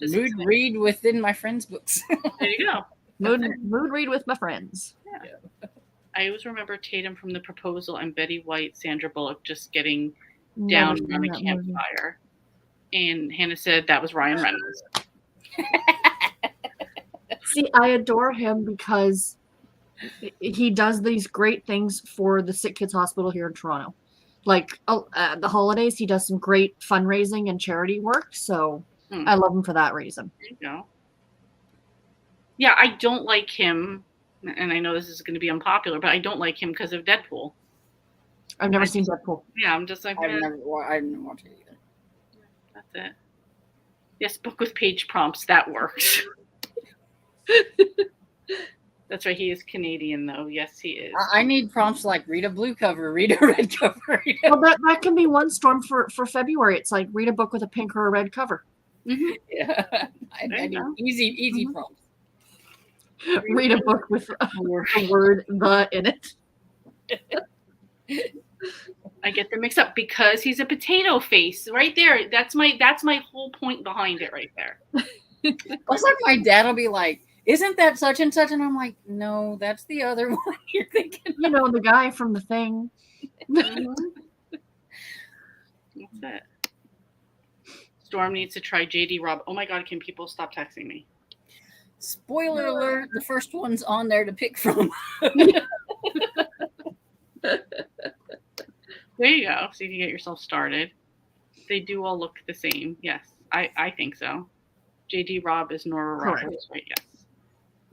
Just Mood read within my friends' books. there you go. Mood read with my friends. Yeah. I always remember Tatum from The Proposal and Betty White, Sandra Bullock just getting down Never on seen a that movie. campfire. And Hannah said that was Ryan Reynolds. See, I adore him because he does these great things for the Sick Kids Hospital here in Toronto. Like the holidays, he does some great fundraising and charity work. So I love him for that reason. There you go. Yeah, I don't like him, and I know this is going to be unpopular, but I don't like him because of Deadpool. I've never seen Deadpool. Yeah, I'm just like, I didn't watch it either. That's it. Yes, book with page prompts, that works. That's right, he is Canadian, though. Yes, he is. I need prompts like read a blue cover, read a red cover. Well, that can be one storm for February. It's like read a book with a pink or a red cover. Mm-hmm. Yeah, I need easy prompts. Read a book with a word "the" in it. I get them mixed up because he's a potato face right there. That's my whole point behind it right there. It's like my dad will be like, "Isn't that such and such?" And I'm like, "No, that's the other one you're thinking." You know, the guy from The Thing. Mm-hmm. That's it. Storm needs to try JD Robb. Oh my God, can people stop texting me? Spoiler alert, the first one's on there to pick from. There you go. So you can get yourself started. They do all look the same. Yes, I think so. JD Robb is Nora Roberts, right?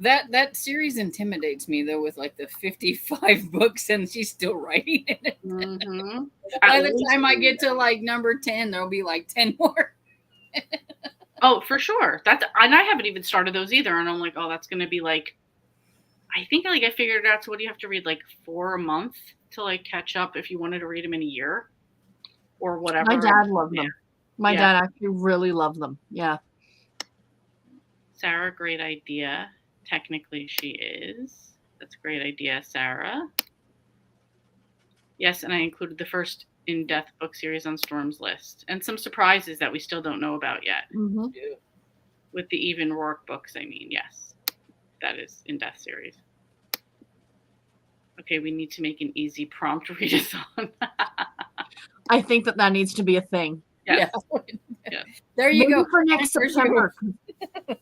Yes. That series intimidates me though, with like the 55 books and she's still writing it. Mm-hmm. By the time I get to like number 10, there'll be like 10 more. Oh, for sure. And I haven't even started those either. And I'm like, oh, that's going to be like, I think like I figured out. So what do you have to read? Like 4 a month to like catch up if you wanted to read them in a year or whatever. My dad loved them. My dad actually really loved them. Yeah. Sarah, great idea. Technically she is. That's a great idea, Sarah. Yes, and I included the first in-depth book series on Storm's list. And some surprises that we still don't know about yet. Mm-hmm. With the Even Rourke books, I mean, yes. That is in-depth series. Okay, we need to make an easy prompt readathon. I think that needs to be a thing. Yes. Yeah. There you go. For next September.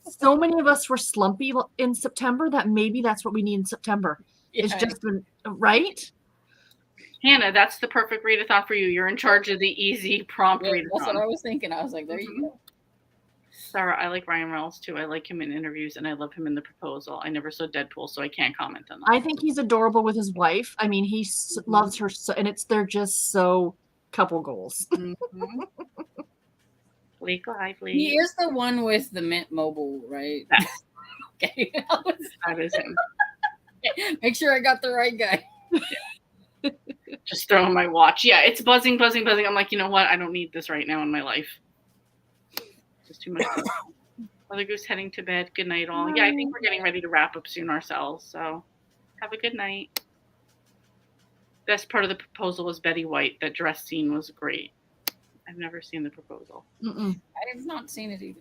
So many of us were slumpy in September that maybe that's what we need in September. Yeah. It's just right. Hannah, that's the perfect readathon for you. You're in charge of the easy prompt readathon. That's what I was thinking. I was like, there you go. Sarah, I like Ryan Reynolds too. I like him in interviews and I love him in The Proposal. I never saw Deadpool, so I can't comment on that. I think he's adorable with his wife. I mean, he loves her, so, and they're just so couple goals. Mm-hmm. Blake Lively. He is the one with the Mint Mobile, right? Yes. Okay. That is him. Make sure I got the right guy. Just throwing my watch. Yeah, it's buzzing. I'm like, you know what? I don't need this right now in my life. Just too much. Mother Goose heading to bed. Good night, all. Yeah, I think we're getting ready to wrap up soon ourselves. So have a good night. Best part of The Proposal was Betty White. That dress scene was great. I've never seen The Proposal. Mm-mm. I have not seen it either.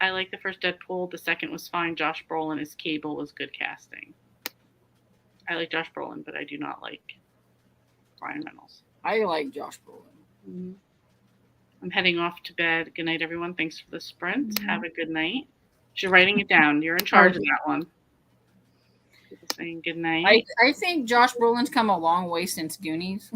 I like the first Deadpool. The second was fine. Josh Brolin as Cable was good casting. I like Josh Brolin, but I do not like Ryan Reynolds. I like Josh Brolin. Mm-hmm. I'm heading off to bed. Good night, everyone. Thanks for the sprint. Mm-hmm. Have a good night. She's writing it down. You're in charge of that one. People saying good night. I think Josh Brolin's come a long way since Goonies.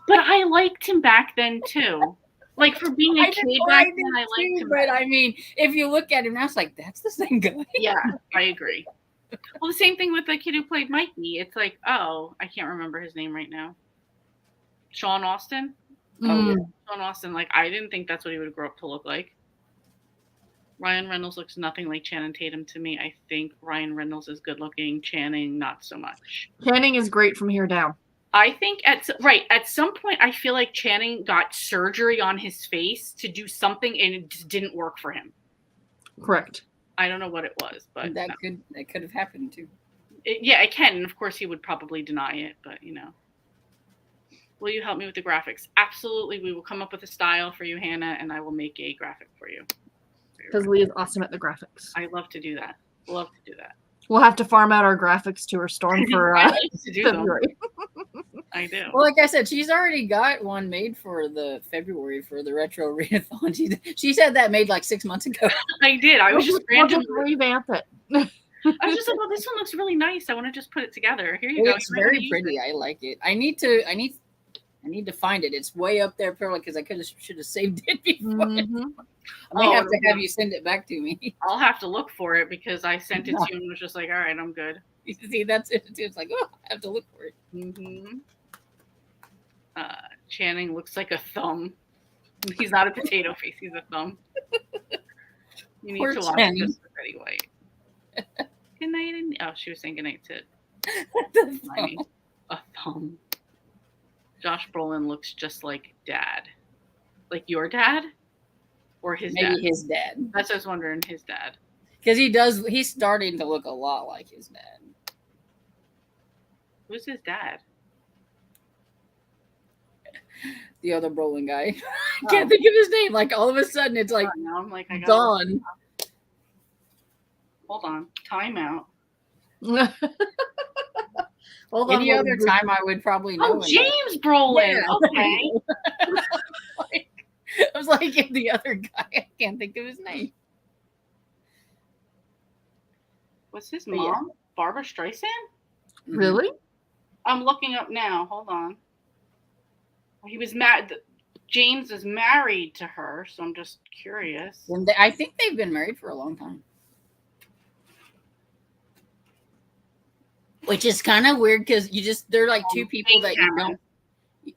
But I liked him back then, too. Like, for being a kid back then, I liked him. But, I mean, if you look at him now, it's like, that's the same guy. Yeah, I agree. Well, the same thing with the kid who played Mikey. It's like, oh, I can't remember his name right now. Sean Austin? Oh, yeah. Sean Austin. Like, I didn't think that's what he would grow up to look like. Ryan Reynolds looks nothing like Channing Tatum to me. I think Ryan Reynolds is good looking. Channing, not so much. Channing is great from here down. I think at some point, I feel like Channing got surgery on his face to do something, and it just didn't work for him. Correct. I don't know what it was, but that could have happened too. It can, and of course he would probably deny it, but you know. Will you help me with the graphics? Absolutely. We will come up with a style for you, Hannah, and I will make a graphic for you. Because Lee is awesome at the graphics. I love to do that. Love to do that. We'll have to farm out our graphics to her storm for I like to do them. February. I do. Well, like I said, she's already got one made for the February for the retro readathon. She said that made like 6 months ago. I did. I was just We'll randomly. revamp it. I was just like, well, this one looks really nice. I want to just put it together. Here you go. It's very pretty. I like it. I need to find it. It's way up there, probably because I should have saved it before. Mm-hmm. I may have to have you send it back to me. I'll have to look for it because I sent it to you and was just like, all right, I'm good. You see, that's it. It's like, oh, I have to look for it. Mm-hmm. Channing looks like a thumb. He's not a potato face. He's a thumb. You need Poor to watch Channing. this with Betty White. Good night. Oh, she was saying good night to The Hermione. A thumb. Josh Brolin looks just like Dad. Like your dad? Or his dad? Maybe his dad. That's what I was wondering. His dad. Because he's starting to look a lot like his dad. Who's his dad? The other Brolin guy. I can't think of his name. Like all of a sudden it's like Now I'm like, I got gone. Hold on. Time out. Hold on, Any other time I would probably know. Oh, James Brolin. Yeah. Okay. I was like the other guy. I can't think of his name. What's his But mom? yeah. Barbara Streisand? Really? I'm looking up now. Hold on. He was mad. James is married to her, so I'm just curious. And I think they've been married for a long time. Which is kind of weird because they're like two people that you don't.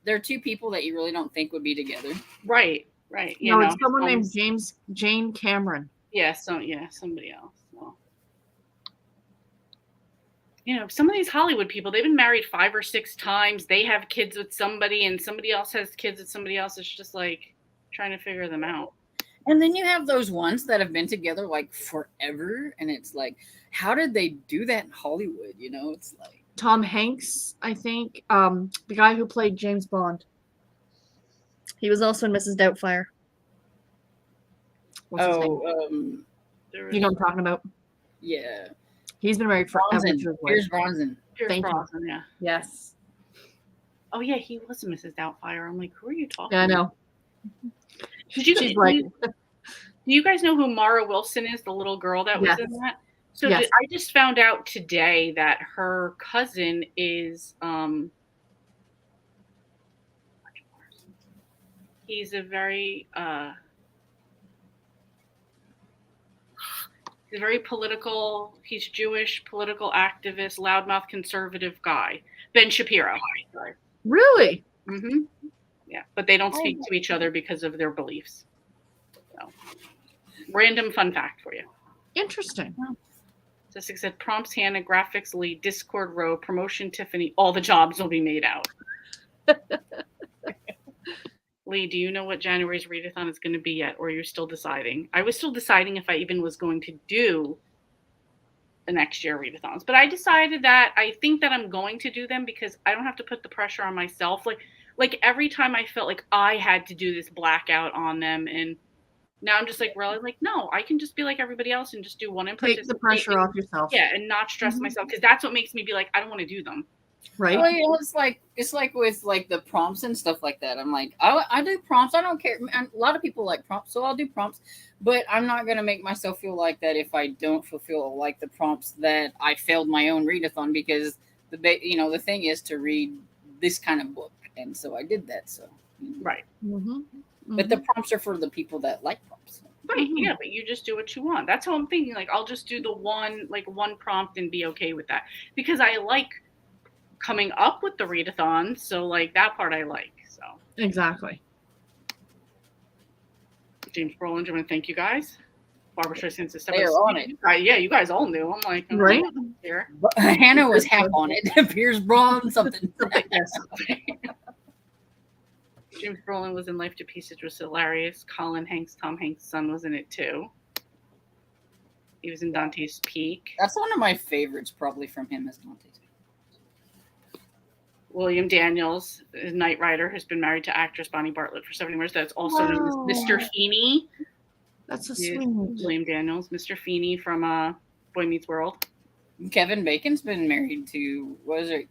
They're two people that you really don't think would be together. Right. You No, know, it's someone named Jane Cameron. Yeah, somebody else. So. You know, some of these Hollywood people, they've been married 5 or 6 times. They have kids with somebody, and somebody else has kids with somebody else. It's just like trying to figure them out. And then you have those ones that have been together like forever, and it's like, how did they do that in Hollywood? You know, it's like Tom Hanks, I think, the guy who played James Bond. He was also in Mrs. Doubtfire. What's his name? You know what I'm talking about? Yeah. He's been married forever. Pierce Bronson. Thank you. Yeah. Yes. Oh yeah, he was a Mrs. Doubtfire. I'm like, who are you talking? Yeah, I know. She's like, do you guys know who Mara Wilson is? The little girl that was in that. So Yes. I just found out today that her cousin is he's a very he's a very political, he's Jewish, political activist, loudmouth conservative guy. Ben Shapiro. Sorry. Really? Mm-hmm. Yeah, but they don't speak to each other because of their beliefs. So, random fun fact for you. Interesting. Jessica said, prompts Hannah, graphics lead, Discord row, promotion Tiffany, all the jobs will be made out. Lee, do you know what January's readathon is going to be yet, or are you still deciding? I was still deciding if I even was going to do the next year readathons, but I decided that I think that I'm going to do them because I don't have to put the pressure on myself. Like every time I felt like I had to do this blackout on them, and now I'm just like, really, like, no, I can just be like everybody else and just do one input. Take the pressure off yourself. Yeah, and not stress myself, because that's what makes me be like, I don't want to do them. Right? Well, you know, it's like with like the prompts and stuff like that. I'm like, I do prompts. I don't care. And a lot of people like prompts, so I'll do prompts. But I'm not gonna make myself feel like that if I don't fulfill like the prompts that I failed my own readathon, because the thing is to read this kind of book, and so I did that. So right. Mm-hmm. But the prompts are for the people that like prompts. Right. Yeah, but you just do what you want. That's how I'm thinking. Like, I'll just do the one prompt and be okay with that, because I like coming up with the readathon. So like that part I like. So Exactly. James Brolin, I want to thank you guys. Barbara Streisand says, They are on it. Yeah, you guys all knew. I'm like, Right? Here. Hannah was half on it. Pierce Braun, something. James Brolin was in Life to Pieces, was hilarious. Colin Hanks, Tom Hanks' son, was in it too. He was in Dante's Peak. That's one of my favorites, probably from him, as Dante's Peak. William Daniels, Knight Rider, has been married to actress Bonnie Bartlett for 7 years. That's also known as Mr. Feeney. That's so He is sweet. William Daniels, Mr. Feeney from Boy Meets World. Kevin Bacon's been married to, what is it,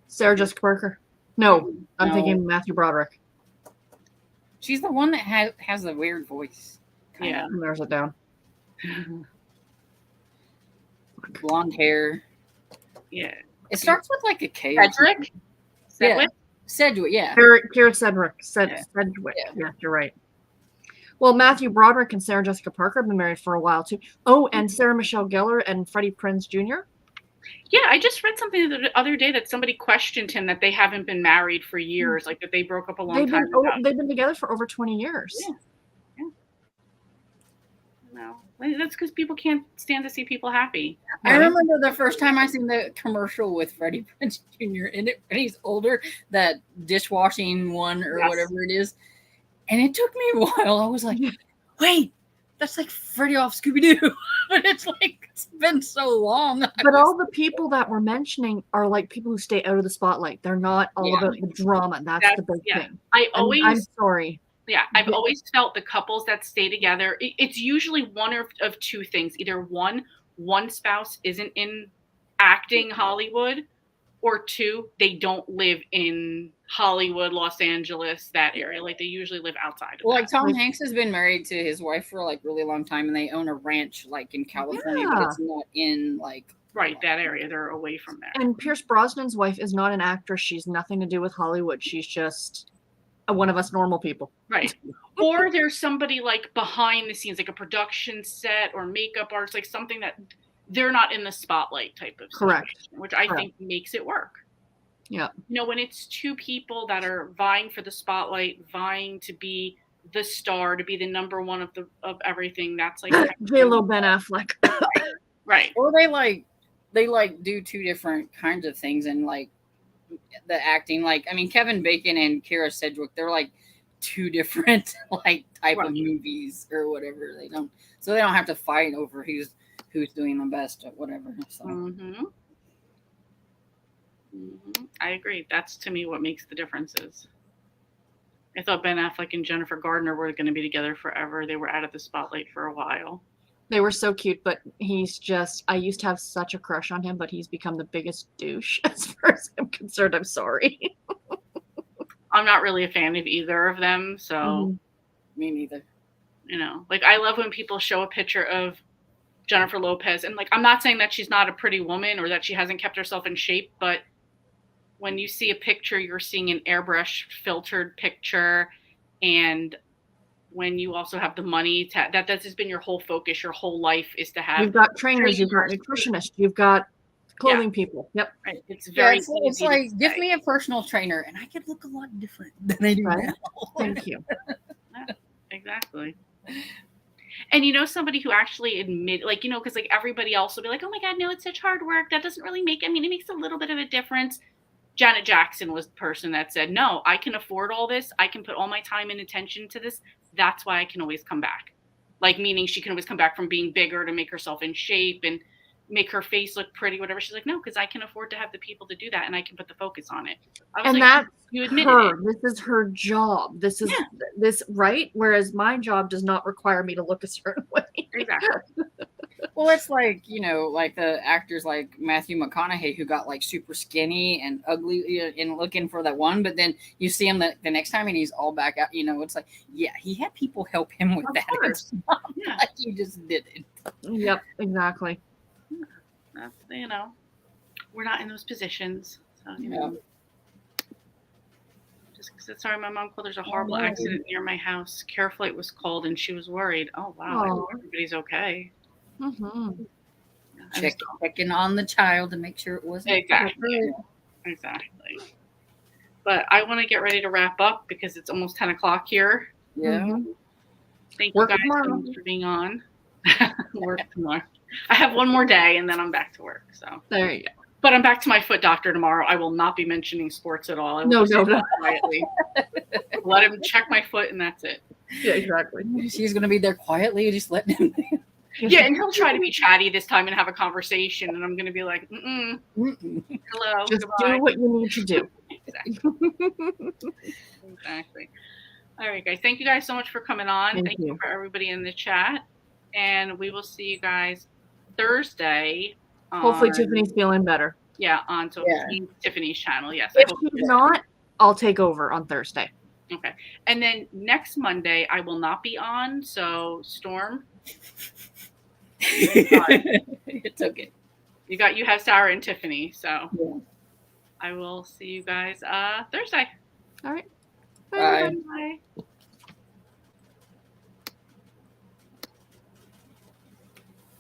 Sarah Jessica Parker. No, I'm No. thinking Matthew Broderick. She's the one that has a weird voice. Yeah. There's it down. Blonde hair. Yeah. It starts with like a K. Cedric? Yeah. Sedgwick, yeah. Kira Sedgwick. Sedgwick. Yeah, you're right. Well, Matthew Broderick and Sarah Jessica Parker have been married for a while too. Oh, and Sarah Michelle Gellar and Freddie Prinze Jr. Yeah, I just read something the other day that somebody questioned him that they haven't been married for years, like that they broke up a long time ago. They've been together for over 20 years. Yeah. No, that's because people can't stand to see people happy. I remember the first time I seen the commercial with Freddie Prinze Jr. in it, and he's older, that dishwashing one or whatever it is. And it took me a while. I was like, wait, that's like Freddie off Scooby-Doo. But it's been so long. But all the people that we're mentioning are like people who stay out of the spotlight. They're not all about the drama. That's the big thing. I'm sorry. Yeah, I've always felt the couples that stay together, it's usually one of two things. Either one spouse isn't in acting Hollywood, or two, they don't live in Hollywood, Los Angeles, that area. Like they usually live outside of that. Tom Hanks has been married to his wife for really long time, and they own a ranch in California, but it's not in that area. They're away from there. And Pierce Brosnan's wife is not an actress. She's nothing to do with Hollywood. She's just one of us normal people. Right. Or there's somebody behind the scenes, like a production set or makeup artist, like something that they're not in the spotlight type of Correct. Which I think makes it work. Yeah. When it's two people that are vying for the spotlight, vying to be the star, to be the number one of everything, that's J-Lo, Ben Affleck. Right. Or they do two different kinds of things, and the acting. Kevin Bacon and Kira Sedgwick, they're two different type of movies or whatever. They don't have to fight over who's doing the best or whatever. So. I agree. That's to me what makes the differences. I thought Ben Affleck and Jennifer Gardner were going to be together forever. They were out of the spotlight for a while. They were so cute, but he's just, I used to have such a crush on him, but he's become the biggest douche as far as I'm concerned. I'm sorry. I'm not really a fan of either of them, so. Me neither. I love when people show a picture of Jennifer Lopez, and I'm not saying that she's not a pretty woman or that she hasn't kept herself in shape, but when you see a picture, you're seeing an airbrush filtered picture, and when you also have the money that's just been your whole focus, your whole life is to have. You've got trainers, you've got nutritionists, you've got clothing people. Yep. Right. It's very. It's give me a personal trainer, and I could look a lot different than I do now. Thank you. Yeah, exactly. And somebody who actually admit, because everybody else will be like, oh my God, no, it's such hard work. That doesn't really it makes a little bit of a difference. Janet Jackson was the person that said, no, I can afford all this. I can put all my time and attention to this. That's why I can always come back. Meaning she can always come back from being bigger to make herself in shape and make her face look pretty, whatever. She's like, no, because I can afford to have the people to do that, and I can put the focus on it. And that's you admitted her. it. This is her job. This is this right. Whereas my job does not require me to look a certain way. Exactly. Well, it's the actors like Matthew McConaughey who got super skinny and ugly and looking for that one, but then you see him the next time and he's all back out. It's he had people help him with that. It's not he just did it. Yep, exactly. That's, we're not in those positions, so just because sorry, my mom called. There's a horrible accident near my house. Care Flight was called, and she was worried. Oh wow, I hope everybody's okay. Mm-hmm. Checking on the child to make sure it wasn't exactly. But I want to get ready to wrap up because it's almost 10 o'clock here. Yeah. Mm-hmm. Thank you guys so much for being on. Work tomorrow. I have one more day and then I'm back to work. So there you go. But I'm back to my foot doctor tomorrow. I will not be mentioning sports at all. No. Quietly. Let him check my foot and that's it. Yeah, exactly. She's going to be there quietly, just letting him. Yeah, and he'll try to be chatty this time and have a conversation, and I'm going to be like, hello, just goodbye. do what you need to do. Exactly. All right, guys. Thank you guys so much for coming on. Thank You you. for everybody in the chat. And we will see you guys Thursday Hopefully on Tiffany's feeling better. on Tiffany's channel. Yes, I If hope she's not, I'll take over on Thursday. Okay. And then next Monday I will not be on, so Storm. It's okay. You have Sarah and Tiffany, so Yeah. I will see you guys Thursday.